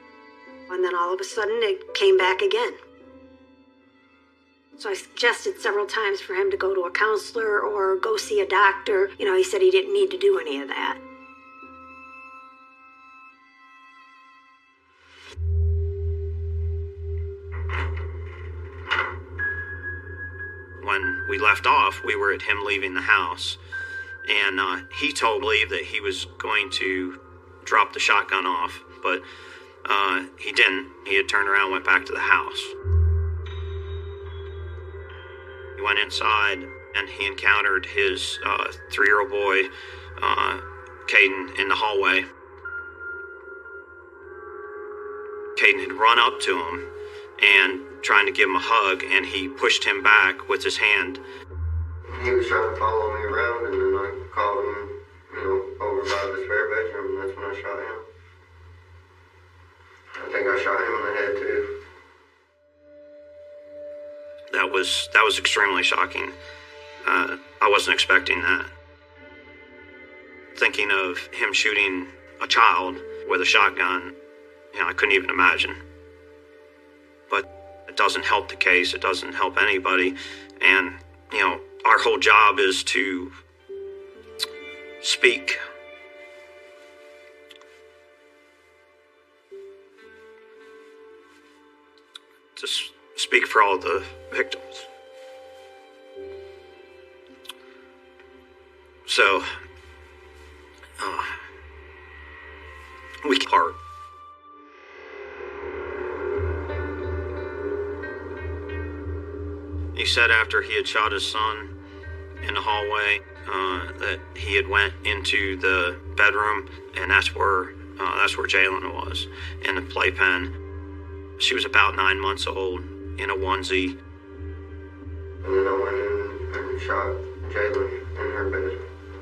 and then all of a sudden it came back again. So I suggested several times for him to go to a counselor or go see a doctor. He said he didn't need to do any of that. When we left off, we were at him leaving the house, and he told Lee that he was going to drop the shotgun off, but he didn't. He had turned around and went back to the house. He went inside, and he encountered his 3-year-old boy, Caden, in the hallway. Caden had run up to him and trying to give him a hug, and he pushed him back with his hand. He was trying to follow me around, and then I called him, over by the spare bedroom, and that's when I shot him. I think I shot him in the head, too. That was extremely shocking. I wasn't expecting that. Thinking of him shooting a child with a shotgun, I couldn't even imagine. But it doesn't help the case. It doesn't help anybody. And, our whole job is to speak. To speak for all the victims. So, we part. He said after he had shot his son in the hallway that he had went into the bedroom, and that's where Jalen was, in the playpen. She was about 9 months old, in a onesie. And then I went in and shot Jalen in her bed.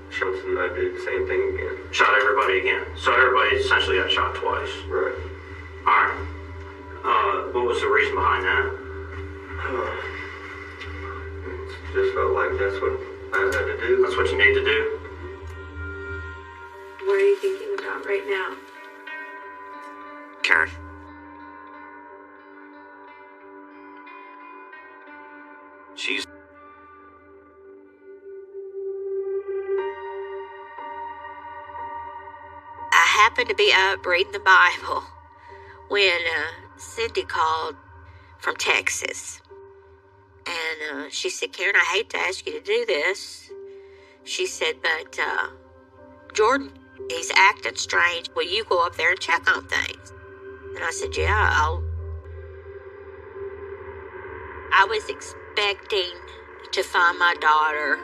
Johnson, I did the same thing again. Shot everybody again. So everybody essentially got shot twice. Right. Alright. What was the reason behind that? Just felt like that's what I had to do. That's what you need to do. What are you thinking about right now? Karen. She's... I happened to be up reading the Bible when Cindy called from Texas. And she said, Karen, I hate to ask you to do this. She said, but Jordan, he's acting strange. Will you go up there and check on things? And I said, yeah, I was expecting to find my daughter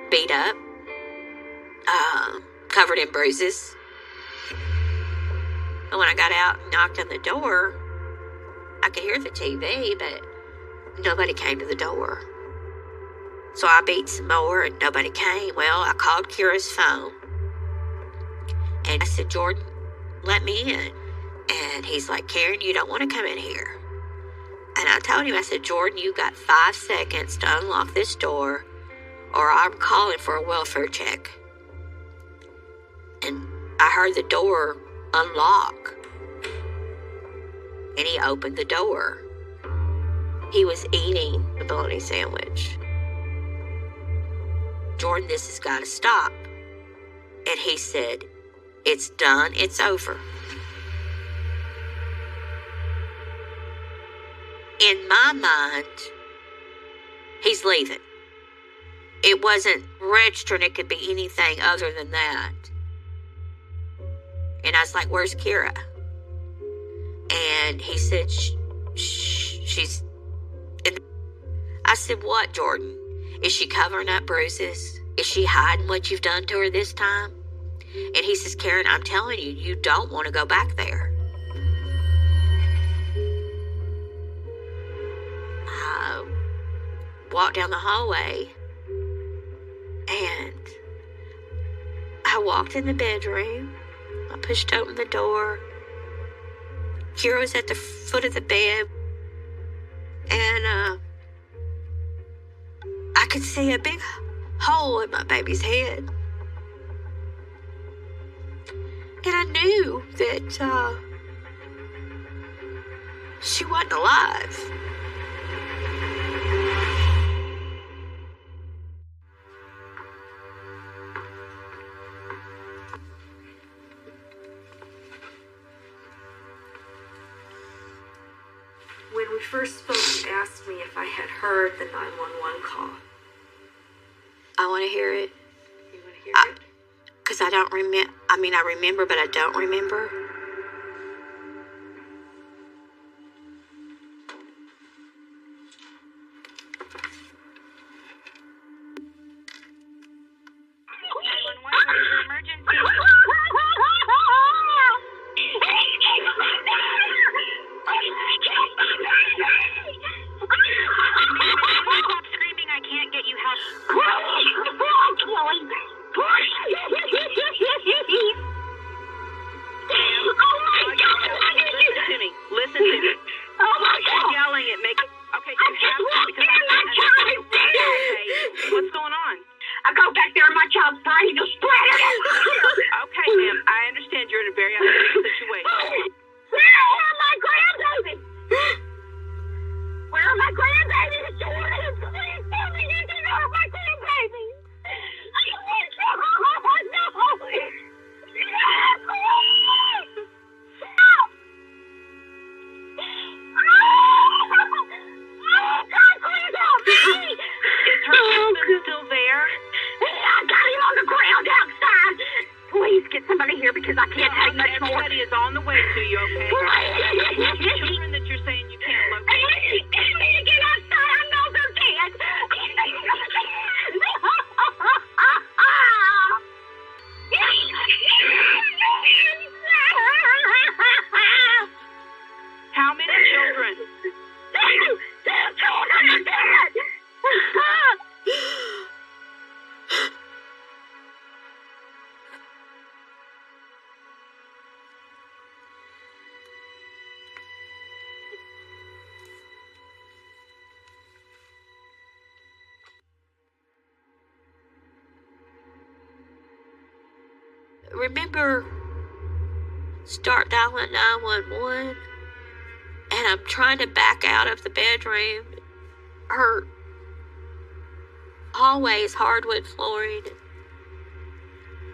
beat up, covered in bruises. And when I got out and knocked on the door, I could hear the TV, but nobody came to the door. So I beat some more and nobody came. Well, I called Kira's phone. And I said, Jordan, let me in. And he's like, Karen, you don't want to come in here. And I told him, I said, Jordan, you got 5 seconds to unlock this door or I'm calling for a welfare check. And I heard the door unlock. And he opened the door. He was eating a bologna sandwich. Jordan, this has got to stop. And he said, it's done, it's over. In my mind, he's leaving. It wasn't registering it could be anything other than that. And I was like, where's Kira? And he said, she's... I said, what, Jordan? Is she covering up bruises? Is she hiding what you've done to her this time? And he says, Karen, I'm telling you, you don't want to go back there. I walked down the hallway, and walked in the bedroom. I pushed open the door. Kira was at the foot of the bed. And I could see a big hole in my baby's head. And I knew that she wasn't alive. When we first spoke, you asked me if I had heard the 911 call. I want to hear it. You want to hear it? Because I don't remember. I mean, I remember, but I don't remember. Remember, start dialing 911, and I'm trying to back out of the bedroom. Her hallway is hardwood flooring.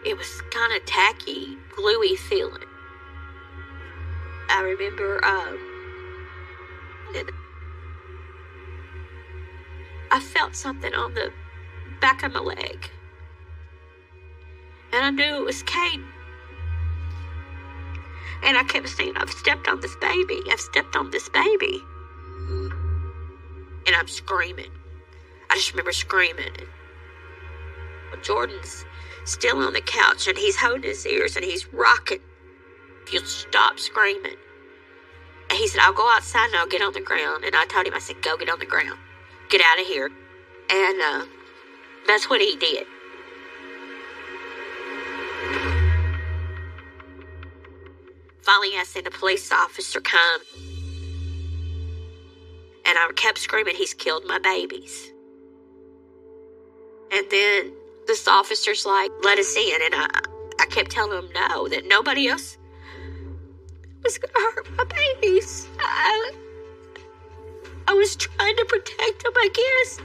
It was kind of tacky, gluey feeling. I remember, I felt something on the back of my leg. And I knew it was Kate. And I kept saying, I've stepped on this baby. I've stepped on this baby. And I'm screaming. I just remember screaming. Jordan's still on the couch and he's holding his ears and he's rocking. He'll stop screaming. And he said, I'll go outside and I'll get on the ground. And I told him, I said, go get on the ground. Get out of here. And that's what he did. Finally, I seen a police officer come. And I kept screaming, he's killed my babies. And then this officer's like, let us in. And I kept telling him no, that nobody else was going to hurt my babies. I was trying to protect them, I guess.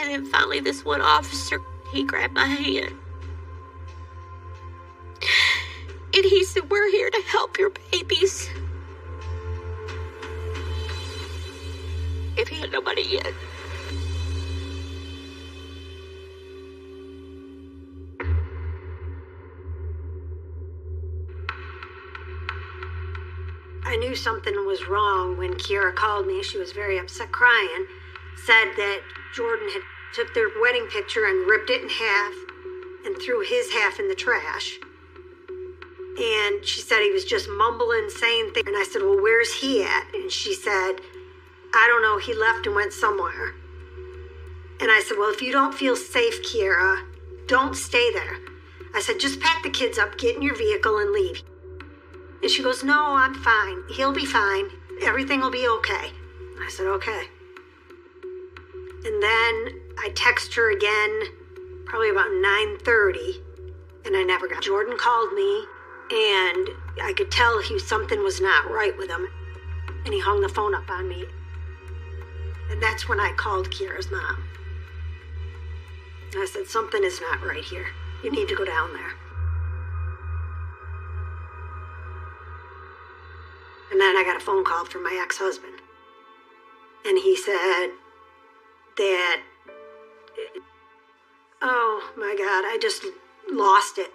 And then finally, this one officer, he grabbed my hand. And he said, we're here to help your babies. If he had nobody yet. I knew something was wrong when Kiara called me. She was very upset, crying. Said that Jordan had took their wedding picture and ripped it in half and threw his half in the trash. And she said he was just mumbling, saying things. And I said, well, where's he at? And she said, I don't know. He left and went somewhere. And I said, well, if you don't feel safe, Kiara, don't stay there. I said, just pack the kids up, get in your vehicle, and leave. And she goes, no, I'm fine. He'll be fine. Everything will be okay. I said, okay. And then I text her again, probably about 9:30, and I never got. Jordan called me, and I could tell something was not right with him, and he hung the phone up on me. And that's when I called Kira's mom. And I said, something is not right here. You need to go down there. And then I got a phone call from my ex-husband. And he said that, oh my God, I just lost it.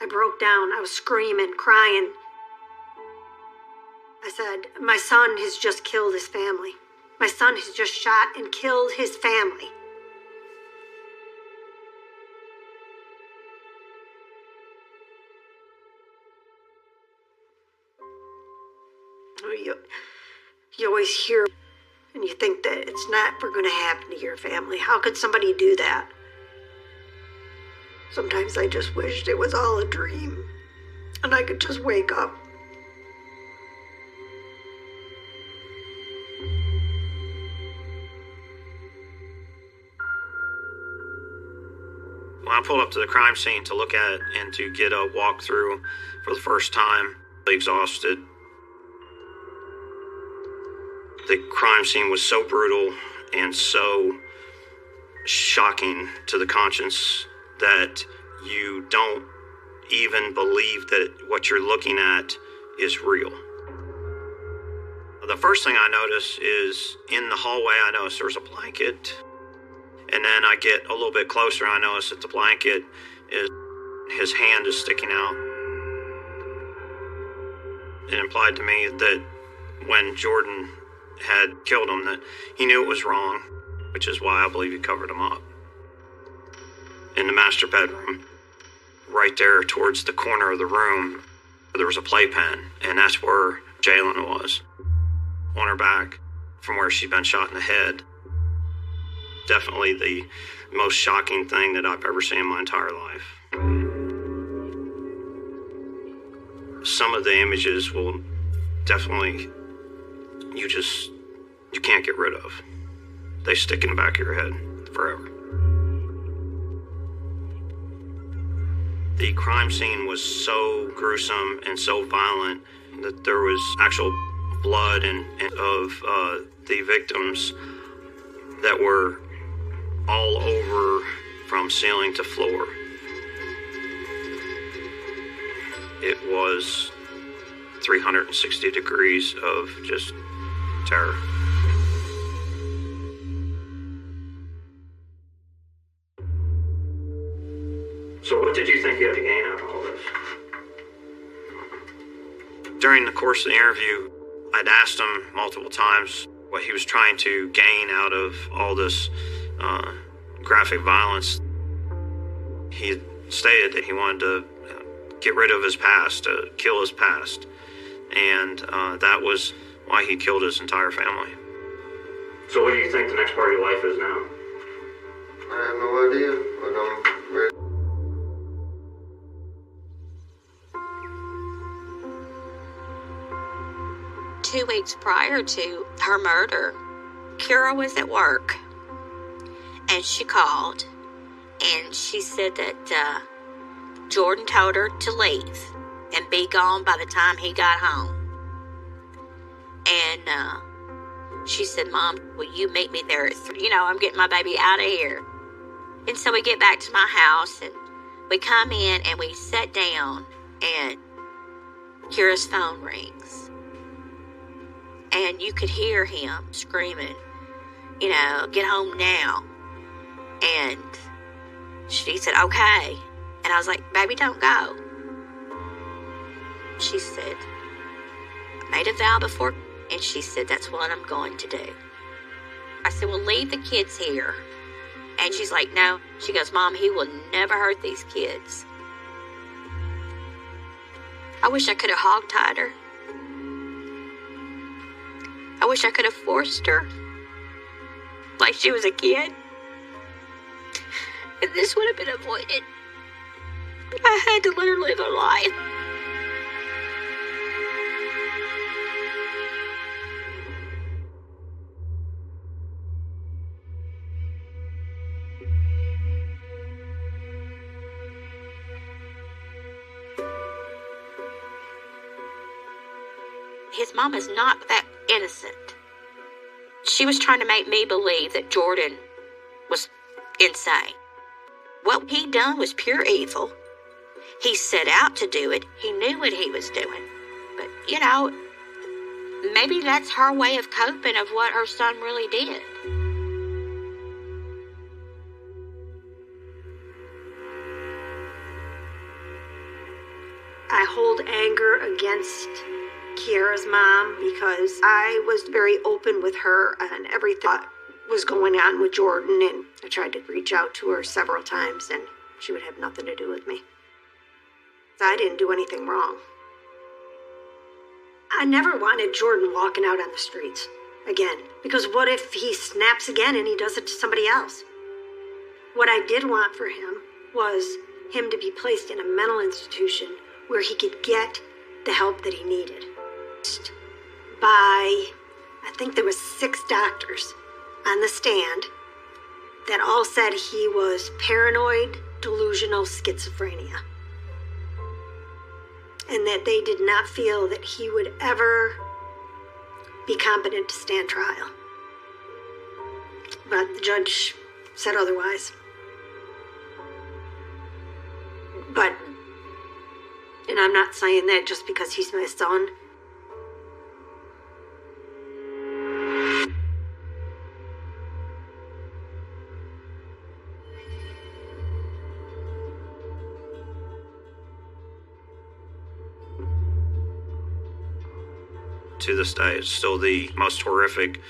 I broke down. I was screaming, crying. I said, my son has just killed his family. My son has just shot and killed his family. You always hear and you think that it's not going to happen to your family. How could somebody do that? Sometimes I just wished it was all a dream and I could just wake up. When I pulled up to the crime scene to look at it and to get a walkthrough for the first time, exhausted. The crime scene was so brutal and so shocking to the conscience that you don't even believe that what you're looking at is real. The first thing I notice is in the hallway, I notice there's a blanket. And then I get a little bit closer, I notice that the blanket his hand is sticking out. It implied to me that when Jordan had killed him, that he knew it was wrong, which is why I believe he covered him up. In the master bedroom, right there towards the corner of the room, there was a playpen, and that's where Jalen was. On her back, from where she'd been shot in the head. Definitely the most shocking thing that I've ever seen in my entire life. Some of the images will definitely, you can't get rid of. They stick in the back of your head forever. The crime scene was so gruesome and so violent that there was actual blood and of the victims that were all over from ceiling to floor. It was 360 degrees of just terror. So what did you think you had to gain out of all this? During the course of the interview, I'd asked him multiple times what he was trying to gain out of all this graphic violence. He stated that he wanted to get rid of his past, to kill his past. And that was why he killed his entire family. So what do you think the next part of your life is now? I have no idea, but I'm ready. 2 weeks prior to her murder, Kira was at work, and she called, and she said that Jordan told her to leave and be gone by the time he got home. And she said, Mom, will you meet me there at 3? I'm getting my baby out of here. And so we get back to my house, and we come in, and we sit down, and Kira's phone rings. And you could hear him screaming, get home now. And she said, okay. And I was like, baby, don't go. She said, I made a vow before. And she said, that's what I'm going to do. I said, well, leave the kids here. And she's like, no. She goes, Mom, he will never hurt these kids. I wish I could have hogtied her. I wish I could have forced her like she was a kid. and this would have been avoided. But I had to let her live her life. His mom is not that innocent. She was trying to make me believe that Jordan was insane. What he done was pure evil. He set out to do it. He knew what he was doing. But, maybe that's her way of coping of what her son really did. I hold anger against Kiara's mom because I was very open with her and everything that was going on with Jordan, and I tried to reach out to her several times and she would have nothing to do with me. I didn't do anything wrong. I never wanted Jordan walking out on the streets again, because what if he snaps again and he does it to somebody else? What I did want for him was him to be placed in a mental institution where he could get the help that he needed. By, I think there was 6 doctors on the stand that all said he was paranoid delusional schizophrenia, and that they did not feel that he would ever be competent to stand trial. But the judge said otherwise. And I'm not saying that just because he's my son. To this day, it's still the most horrific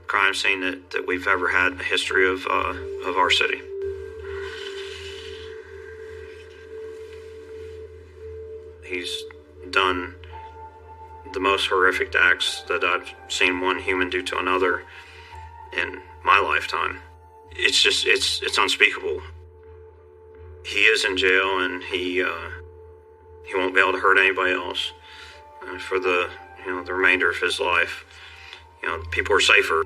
crime scene that we've ever had in the history of our city. He's done the most horrific acts that I've seen one human do to another in my lifetime. It's just, it's unspeakable. He is in jail, and he won't be able to hurt anybody else for the remainder of his life. People are safer.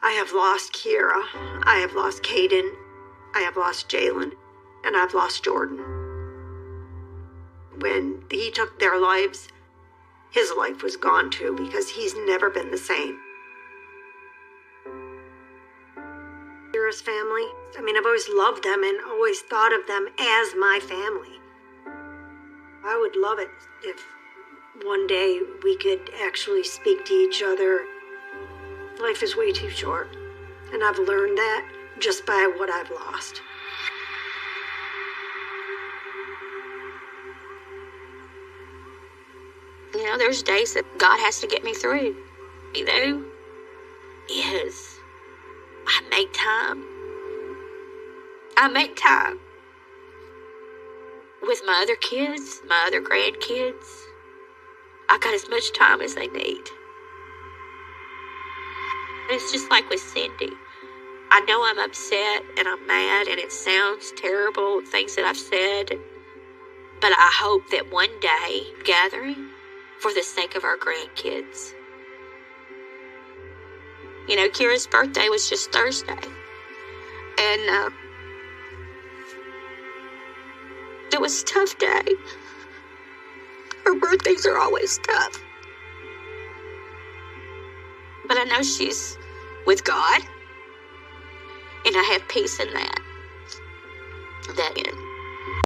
I have lost Kiara, I have lost Caden, I have lost Jalen, and I've lost Jordan. When he took their lives, his life was gone too, because he's never been the same. Kiara's family, I've always loved them and always thought of them as my family. I would love it if one day we could actually speak to each other. Life is way too short, and I've learned that just by what I've lost. There's days that God has to get me through. Yes, I make time. I make time with my other kids, my other grandkids. I got as much time as they need. It's just like with Cindy. I know I'm upset and I'm mad and it sounds terrible, things that I've said, but I hope that one day, gathering for the sake of our grandkids. Kira's birthday was just Thursday, and it was a tough day. Her birthdays are always tough. But I know she's with God, and I have peace in that.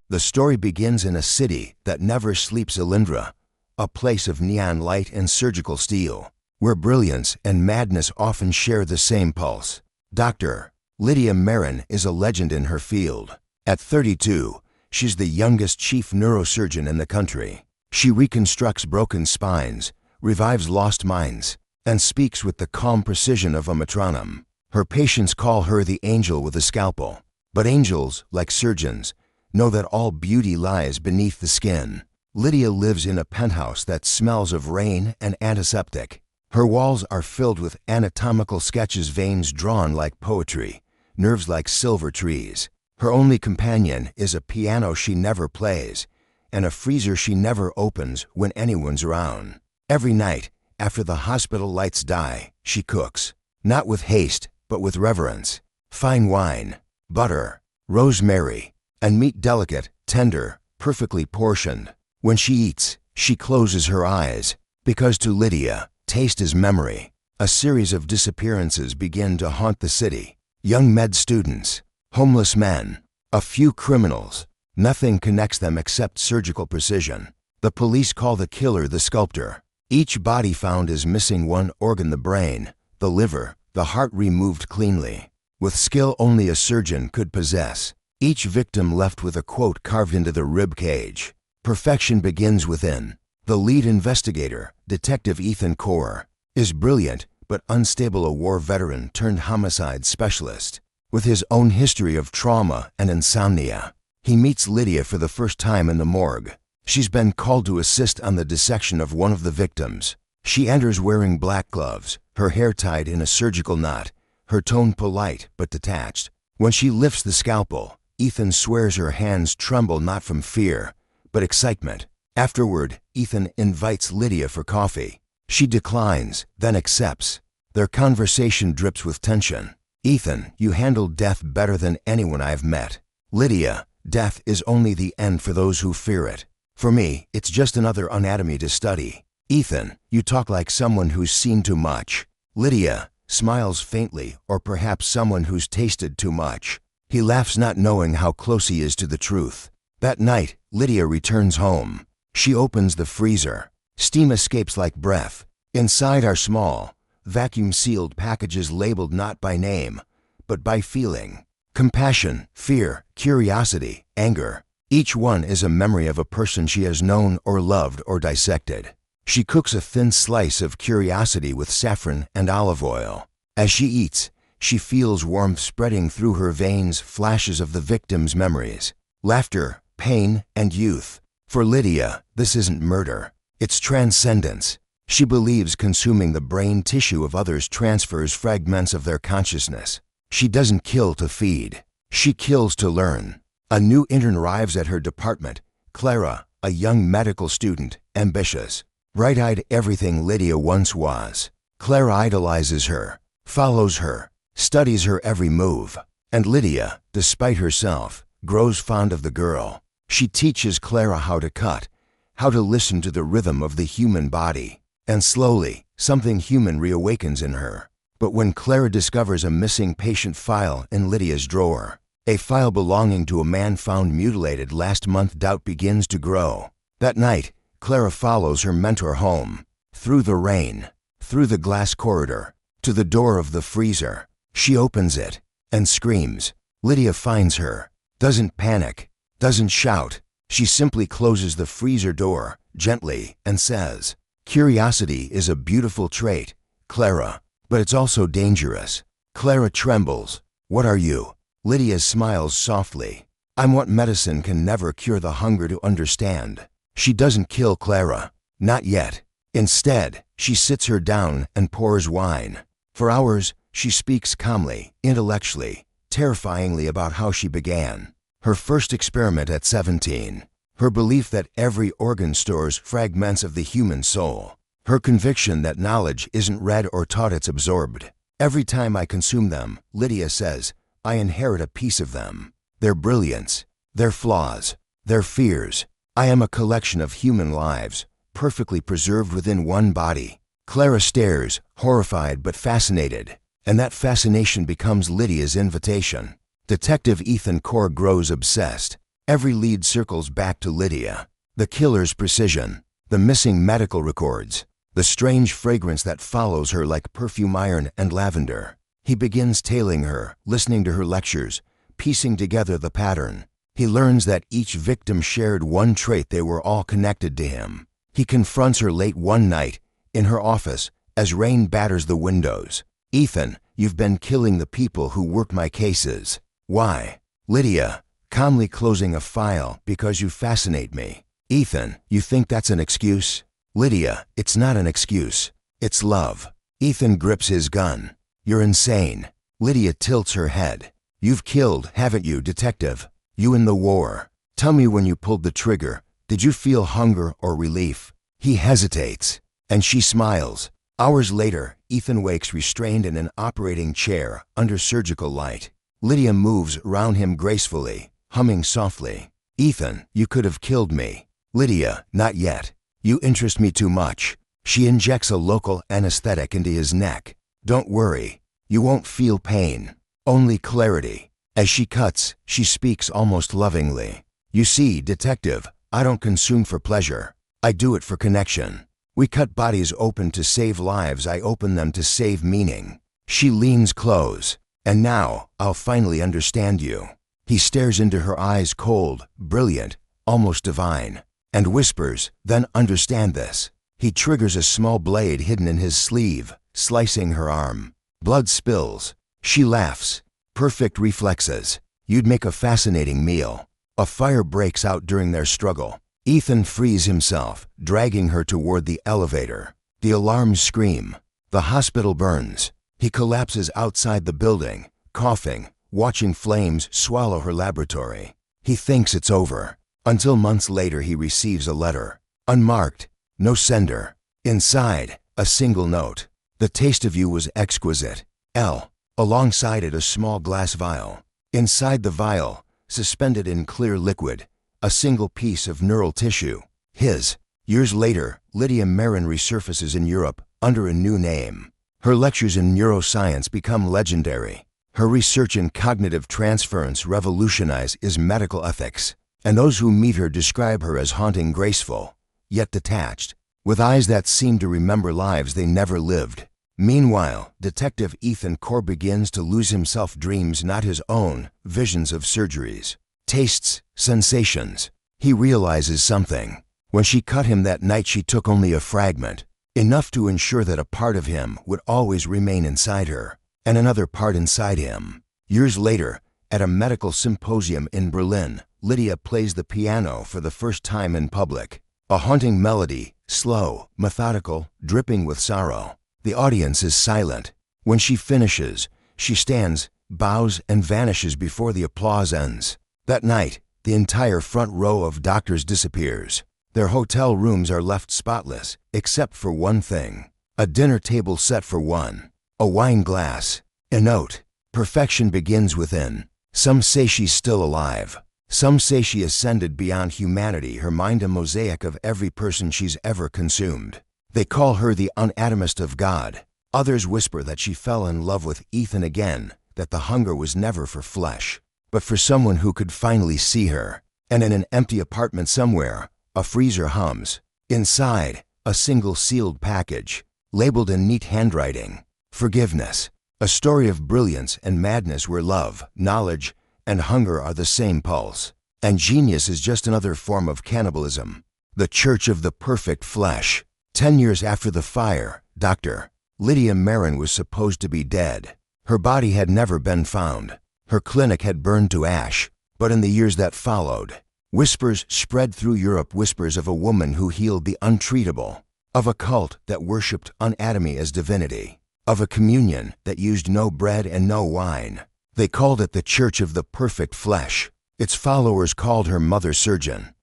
The story begins in a city that never sleeps, Alindra, a place of neon light and surgical steel, where brilliance and madness often share the same pulse. Dr. Lydia Marin is a legend in her field. At 32, she's the youngest chief neurosurgeon in the country. She reconstructs broken spines, revives lost minds, and speaks with the calm precision of a metronome. Her patients call her the angel with a scalpel. But angels, like surgeons, know that all beauty lies beneath the skin. Lydia lives in a penthouse that smells of rain and antiseptic. Her walls are filled with anatomical sketches, veins drawn like poetry, nerves like silver trees. Her only companion is a piano she never plays, and a freezer she never opens when anyone's around. Every night, after the hospital lights die, she cooks, not with haste, but with reverence. Fine wine, butter, rosemary, and meat delicate, tender, perfectly portioned. When she eats, she closes her eyes, because to Lydia, taste is memory. A series of disappearances begin to haunt the city. Young med students, homeless men, a few criminals. Nothing connects them except surgical precision. The police call the killer the sculptor. Each body found is missing one organ: the brain, the liver, the heart removed cleanly, with skill only a surgeon could possess. Each victim left with a quote carved into the rib cage. Perfection begins within. The lead investigator, Detective Ethan Core, is brilliant but unstable, a war veteran turned homicide specialist. With his own history of trauma and insomnia, he meets Lydia for the first time in the morgue. She's been called to assist on the dissection of one of the victims. She enters wearing black gloves, her hair tied in a surgical knot, her tone polite but detached. When she lifts the scalpel, Ethan swears her hands tremble not from fear, but excitement. Afterward, Ethan invites Lydia for coffee. She declines, then accepts. Their conversation drips with tension. Ethan, you handle death better than anyone I've met. Lydia, death is only the end for those who fear it. For me, it's just another anatomy to study. Ethan, you talk like someone who's seen too much. Lydia smiles faintly, or perhaps someone who's tasted too much. He laughs, not knowing how close he is to the truth. That night, Lydia returns home. She opens the freezer. Steam escapes like breath. Inside are small, vacuum-sealed packages labeled not by name, but by feeling. Compassion, fear, curiosity, anger. Each one is a memory of a person she has known or loved or dissected. She cooks a thin slice of curiosity with saffron and olive oil. As she eats, she feels warmth spreading through her veins, flashes of the victim's memories. Laughter, pain, and youth. For Lydia, this isn't murder. It's transcendence. She believes consuming the brain tissue of others transfers fragments of their consciousness. She doesn't kill to feed. She kills to learn. A new intern arrives at her department, Clara, a young medical student, ambitious, bright-eyed, everything Lydia once was. Clara idolizes her, follows her, studies her every move. And Lydia, despite herself, grows fond of the girl. She teaches Clara how to cut, how to listen to the rhythm of the human body. And slowly, something human reawakens in her. But when Clara discovers a missing patient file in Lydia's drawer, a file belonging to a man found mutilated last month, doubt begins to grow. That night, Clara follows her mentor home, through the rain, through the glass corridor, to the door of the freezer. She opens it and screams. Lydia finds her, doesn't panic, doesn't shout. She simply closes the freezer door gently and says, "Curiosity is a beautiful trait, Clara, but it's also dangerous." Clara trembles. "What are you?" Lydia smiles softly. "I'm what medicine can never cure, the hunger to understand." She doesn't kill Clara. Not yet. Instead, she sits her down and pours wine. For hours, she speaks calmly, intellectually, terrifyingly about how she began. Her first experiment at 17. Her belief that every organ stores fragments of the human soul. Her conviction that knowledge isn't read or taught, it's absorbed. "Every time I consume them," Lydia says, "I inherit a piece of them. Their brilliance, their flaws, their fears. I am a collection of human lives, perfectly preserved within one body." Clara stares, horrified but fascinated, and that fascination becomes Lydia's invitation. Detective Ethan Core grows obsessed. Every lead circles back to Lydia. The killer's precision, the missing medical records, the strange fragrance that follows her like perfume, iron and lavender. He begins tailing her, listening to her lectures, piecing together the pattern. He learns that each victim shared one trait. They were all connected to him. He confronts her late one night, in her office, as rain batters the windows. "Ethan, you've been killing the people who work my cases. Why?" Lydia, calmly closing a file, "Because you fascinate me." Ethan, you think that's an excuse? Lydia, it's not an excuse. It's love. Ethan grips his gun. You're insane. Lydia tilts her head. You've killed, haven't you, detective? You in the war. Tell me when you pulled the trigger. Did you feel hunger or relief? He hesitates, and she smiles. Hours later, Ethan wakes restrained in an operating chair under surgical light. Lydia moves around him gracefully, humming softly. Ethan, you could have killed me. Lydia, not yet. You interest me too much. She injects a local anesthetic into his neck. Don't worry. You won't feel pain. Only clarity. As she cuts, she speaks almost lovingly. You see, detective, I don't consume for pleasure. I do it for connection. We cut bodies open to save lives. I open them to save meaning. She leans close. And now, I'll finally understand you. He stares into her eyes, cold, brilliant, almost divine, and whispers, then understand this. He triggers a small blade hidden in his sleeve, slicing her arm. Blood spills. She laughs. Perfect reflexes. You'd make a fascinating meal. A fire breaks out during their struggle. Ethan frees himself, dragging her toward the elevator. The alarms scream. The hospital burns. He collapses outside the building, coughing, watching flames swallow her laboratory. He thinks it's over, until months later he receives a letter. Unmarked, no sender. Inside, a single note. The taste of you was exquisite. L. Alongside it, a small glass vial. Inside the vial, suspended in clear liquid, a single piece of neural tissue. His. Years later, Lydia Marin resurfaces in Europe under a new name. Her lectures in neuroscience become legendary. Her research in cognitive transference revolutionizes medical ethics, and those who meet her describe her as haunting, graceful, yet detached, with eyes that seem to remember lives they never lived. Meanwhile, Detective Ethan Core begins to lose himself, dreams not his own, visions of surgeries, tastes, sensations. He realizes something. When she cut him that night, she took only a fragment, enough to ensure that a part of him would always remain inside her, and another part inside him. Years later, at a medical symposium in Berlin, Lydia plays the piano for the first time in public. A haunting melody, slow, methodical, dripping with sorrow. The audience is silent. When she finishes, she stands, bows, and vanishes before the applause ends. That night, the entire front row of doctors disappears. Their hotel rooms are left spotless, except for one thing. A dinner table set for one. A wine glass. A note. Perfection begins within. Some say she's still alive. Some say she ascended beyond humanity, her mind a mosaic of every person she's ever consumed. They call her the unatomist of God. Others whisper that she fell in love with Ethan again, that the hunger was never for flesh, but for someone who could finally see her. And in an empty apartment somewhere, a freezer hums. Inside, a single sealed package, labeled in neat handwriting. Forgiveness. A story of brilliance and madness where love, knowledge, and hunger are the same pulse. And genius is just another form of cannibalism. The Church of the Perfect Flesh. 10 years after the fire, Dr. Lydia Marin was supposed to be dead. Her body had never been found. Her clinic had burned to ash. But in the years that followed, whispers spread through Europe, whispers of a woman who healed the untreatable, of a cult that worshipped anatomy as divinity, of a communion that used no bread and no wine. They called it the Church of the Perfect Flesh. Its followers called her Mother Surgeon.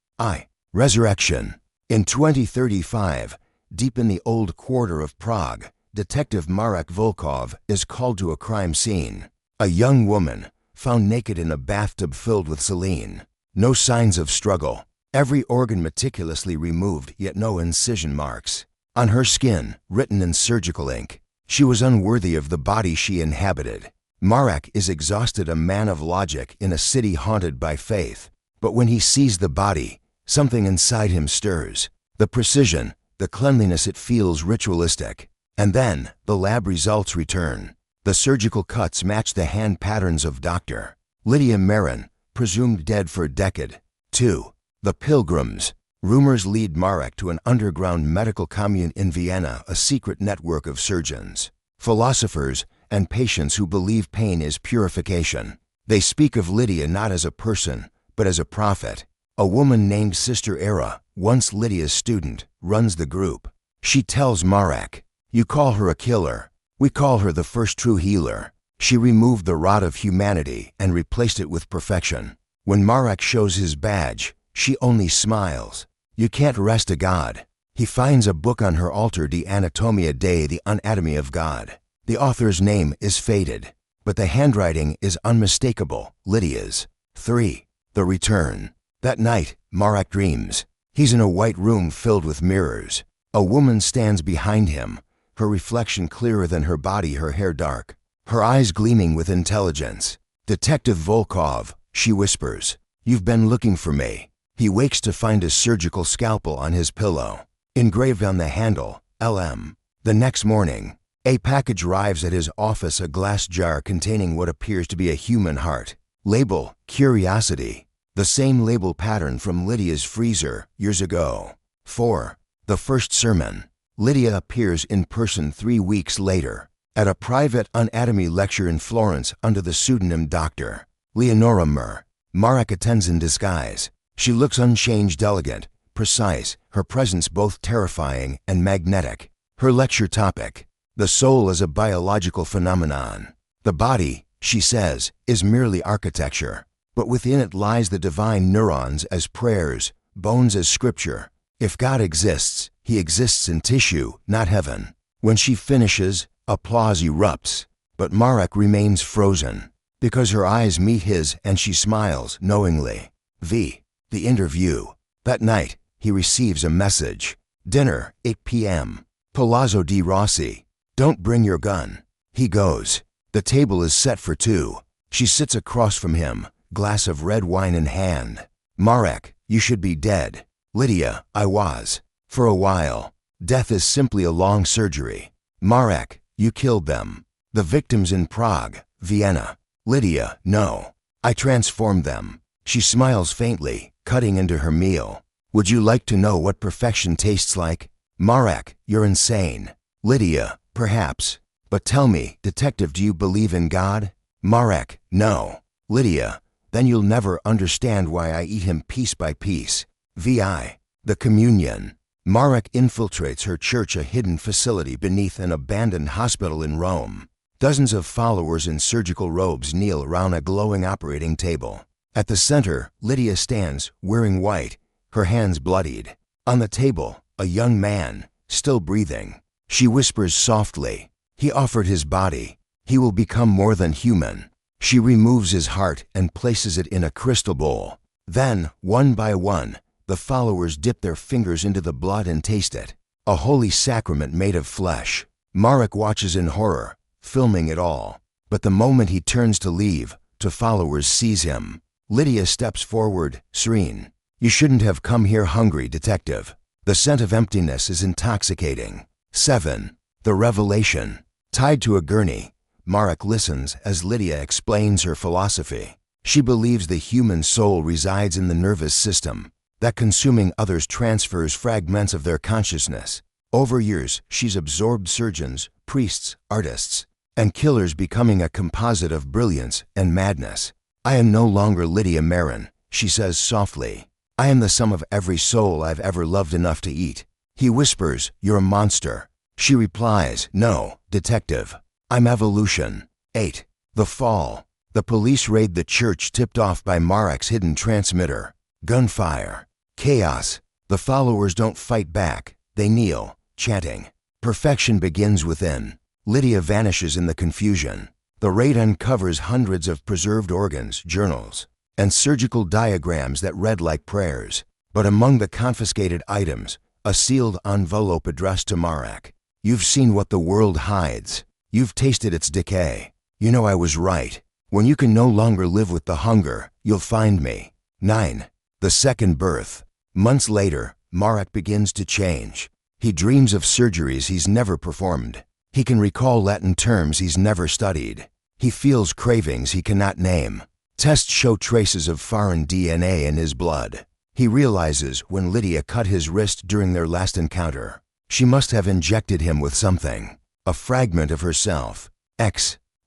Resurrection. In 2035, deep in the old quarter of Prague, Detective Marek Volkov is called to a crime scene. A young woman, found naked in a bathtub filled with saline. No signs of struggle. Every organ meticulously removed, yet no incision marks. On her skin, written in surgical ink, she was unworthy of the body she inhabited. Marek is exhausted, a man of logic in a city haunted by faith. But when he sees the body, something inside him stirs. The precision, the cleanliness, it feels ritualistic. And then, the lab results return. The surgical cuts match the hand patterns of Dr. Lydia Marin, presumed dead for a decade. 2. The Pilgrims. Rumors lead Marek to an underground medical commune in Vienna, a secret network of surgeons, philosophers, and patients who believe pain is purification. They speak of Lydia not as a person, but as a prophet. A woman named Sister Era, once Lydia's student, runs the group. She tells Marek, "You call her a killer. We call her the first true healer. She removed the rod of humanity and replaced it with perfection." When Marek shows his badge, she only smiles. You can't arrest a god. He finds a book on her altar, De Anatomia Dei, the Anatomy of God. The author's name is faded, but the handwriting is unmistakable, Lydia's. 3. The Return. That night, Marek dreams. He's in a white room filled with mirrors. A woman stands behind him, her reflection clearer than her body, her hair dark, her eyes gleaming with intelligence. "Detective Volkov," she whispers. "You've been looking for me." He wakes to find a surgical scalpel on his pillow, engraved on the handle, LM. The next morning, a package arrives at his office, a glass jar containing what appears to be a human heart. Label, Curiosity. The same label pattern from Lydia's freezer years ago. 4. The First Sermon. Lydia appears in person 3 weeks later at a private anatomy lecture in Florence under the pseudonym Dr. Leonora Murr. Marek attends in disguise. She looks unchanged, elegant, precise, her presence both terrifying and magnetic. Her lecture topic: the soul as a biological phenomenon. The body, she says, is merely architecture, but within it lies the divine, neurons as prayers, bones as scripture. If God exists, he exists in tissue, not heaven. When she finishes, applause erupts, but Marek remains frozen, because her eyes meet his and she smiles knowingly. The interview. That night, he receives a message. Dinner, 8 p.m. Palazzo di Rossi. Don't bring your gun. He goes. The table is set for 2. She sits across from him, glass of red wine in hand. "Marek, you should be dead." "Lydia, I was. For a while. Death is simply a long surgery." "Marek, you killed them. The victims in Prague, Vienna." "Lydia, no. I transformed them." She smiles faintly, cutting into her meal. "Would you like to know what perfection tastes like?" "Marek, you're insane." "Lydia, perhaps. But tell me, detective, do you believe in God?" "Marek, no." "Lydia, then you'll never understand why I eat him piece by piece." The Communion. Marek infiltrates her church, a hidden facility beneath an abandoned hospital in Rome. Dozens of followers in surgical robes kneel around a glowing operating table. At the center, Lydia stands, wearing white, her hands bloodied. On the table, a young man, still breathing. She whispers softly, "He offered his body. He will become more than human." She removes his heart and places it in a crystal bowl. Then, one by one, the followers dip their fingers into the blood and taste it. A holy sacrament made of flesh. Marek watches in horror, filming it all. But the moment he turns to leave, two followers seize him. Lydia steps forward, serene. "You shouldn't have come here hungry, detective. The scent of emptiness is intoxicating." 7. The Revelation. Tied to a gurney, Marek listens as Lydia explains her philosophy. She believes the human soul resides in the nervous system, that consuming others transfers fragments of their consciousness. Over years, she's absorbed surgeons, priests, artists, and killers, becoming a composite of brilliance and madness. "I am no longer Lydia Marin," she says softly. "I am the sum of every soul I've ever loved enough to eat." He whispers, "You're a monster." She replies, "No, detective. I'm evolution." 8. The Fall. The police raid the church, tipped off by Marek's hidden transmitter. Gunfire. Chaos. The followers don't fight back. They kneel, chanting. Perfection begins within. Lydia vanishes in the confusion. The raid uncovers hundreds of preserved organs, journals, and surgical diagrams that read like prayers. But among the confiscated items, a sealed envelope addressed to Marek. "You've seen what the world hides. You've tasted its decay. You know I was right. When you can no longer live with the hunger, you'll find me." 9. The Second Birth. Months later, Marek begins to change. He dreams of surgeries he's never performed. He can recall Latin terms he's never studied. He feels cravings he cannot name. Tests show traces of foreign DNA in his blood. He realizes when Lydia cut his wrist during their last encounter, she must have injected him with something, a fragment of herself.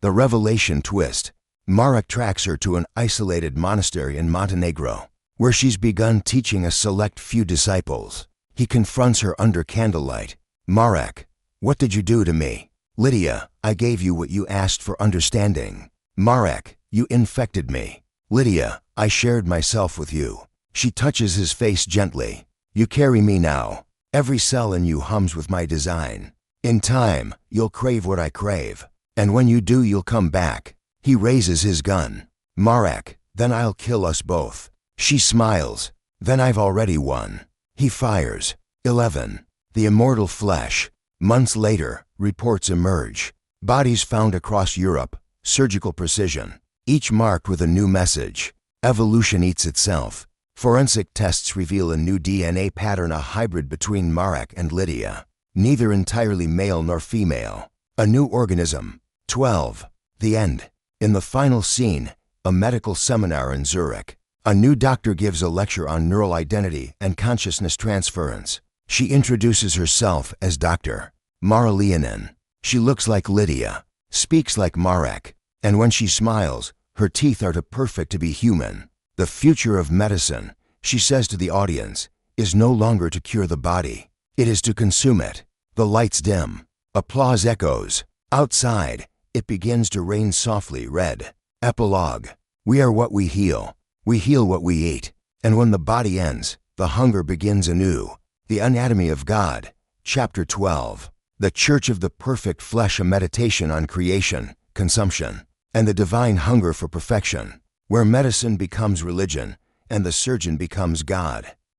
The Revelation twist. Marek tracks her to an isolated monastery in Montenegro, where she's begun teaching a select few disciples. He confronts her under candlelight. Marek, what did you do to me? Lydia, I gave you what you asked for understanding. Marek, you infected me. Lydia, I shared myself with you. She touches his face gently. You carry me now. Every cell in you hums with my design. In time, you'll crave what I crave. And when you do, you'll come back. He raises his gun. Marek, then I'll kill us both. She smiles. Then I've already won. He fires. 11. The immortal flesh. Months later, reports emerge. Bodies found across Europe. Surgical precision. Each marked with a new message. Evolution eats itself. Forensic tests reveal a new DNA pattern, a hybrid between Marek and Lydia. Neither entirely male nor female. A new organism. 12. The end. In the final scene, a medical seminar in Zurich. A new doctor gives a lecture on neural identity and consciousness transference. She introduces herself as Dr. Mara Leonin. She looks like Lydia, speaks like Marek, and when she smiles, her teeth are too perfect to be human. The future of medicine, she says to the audience, is no longer to cure the body. It is to consume it. The lights dim. Applause echoes. Outside, it begins to rain softly. Red. Epilogue. We are what we heal. We heal what we eat. And when the body ends, the hunger begins anew. The Anatomy of God. Chapter 12. The Church of the Perfect Flesh, a meditation on creation, consumption, and the divine hunger for perfection, where medicine becomes religion and the surgeon becomes God.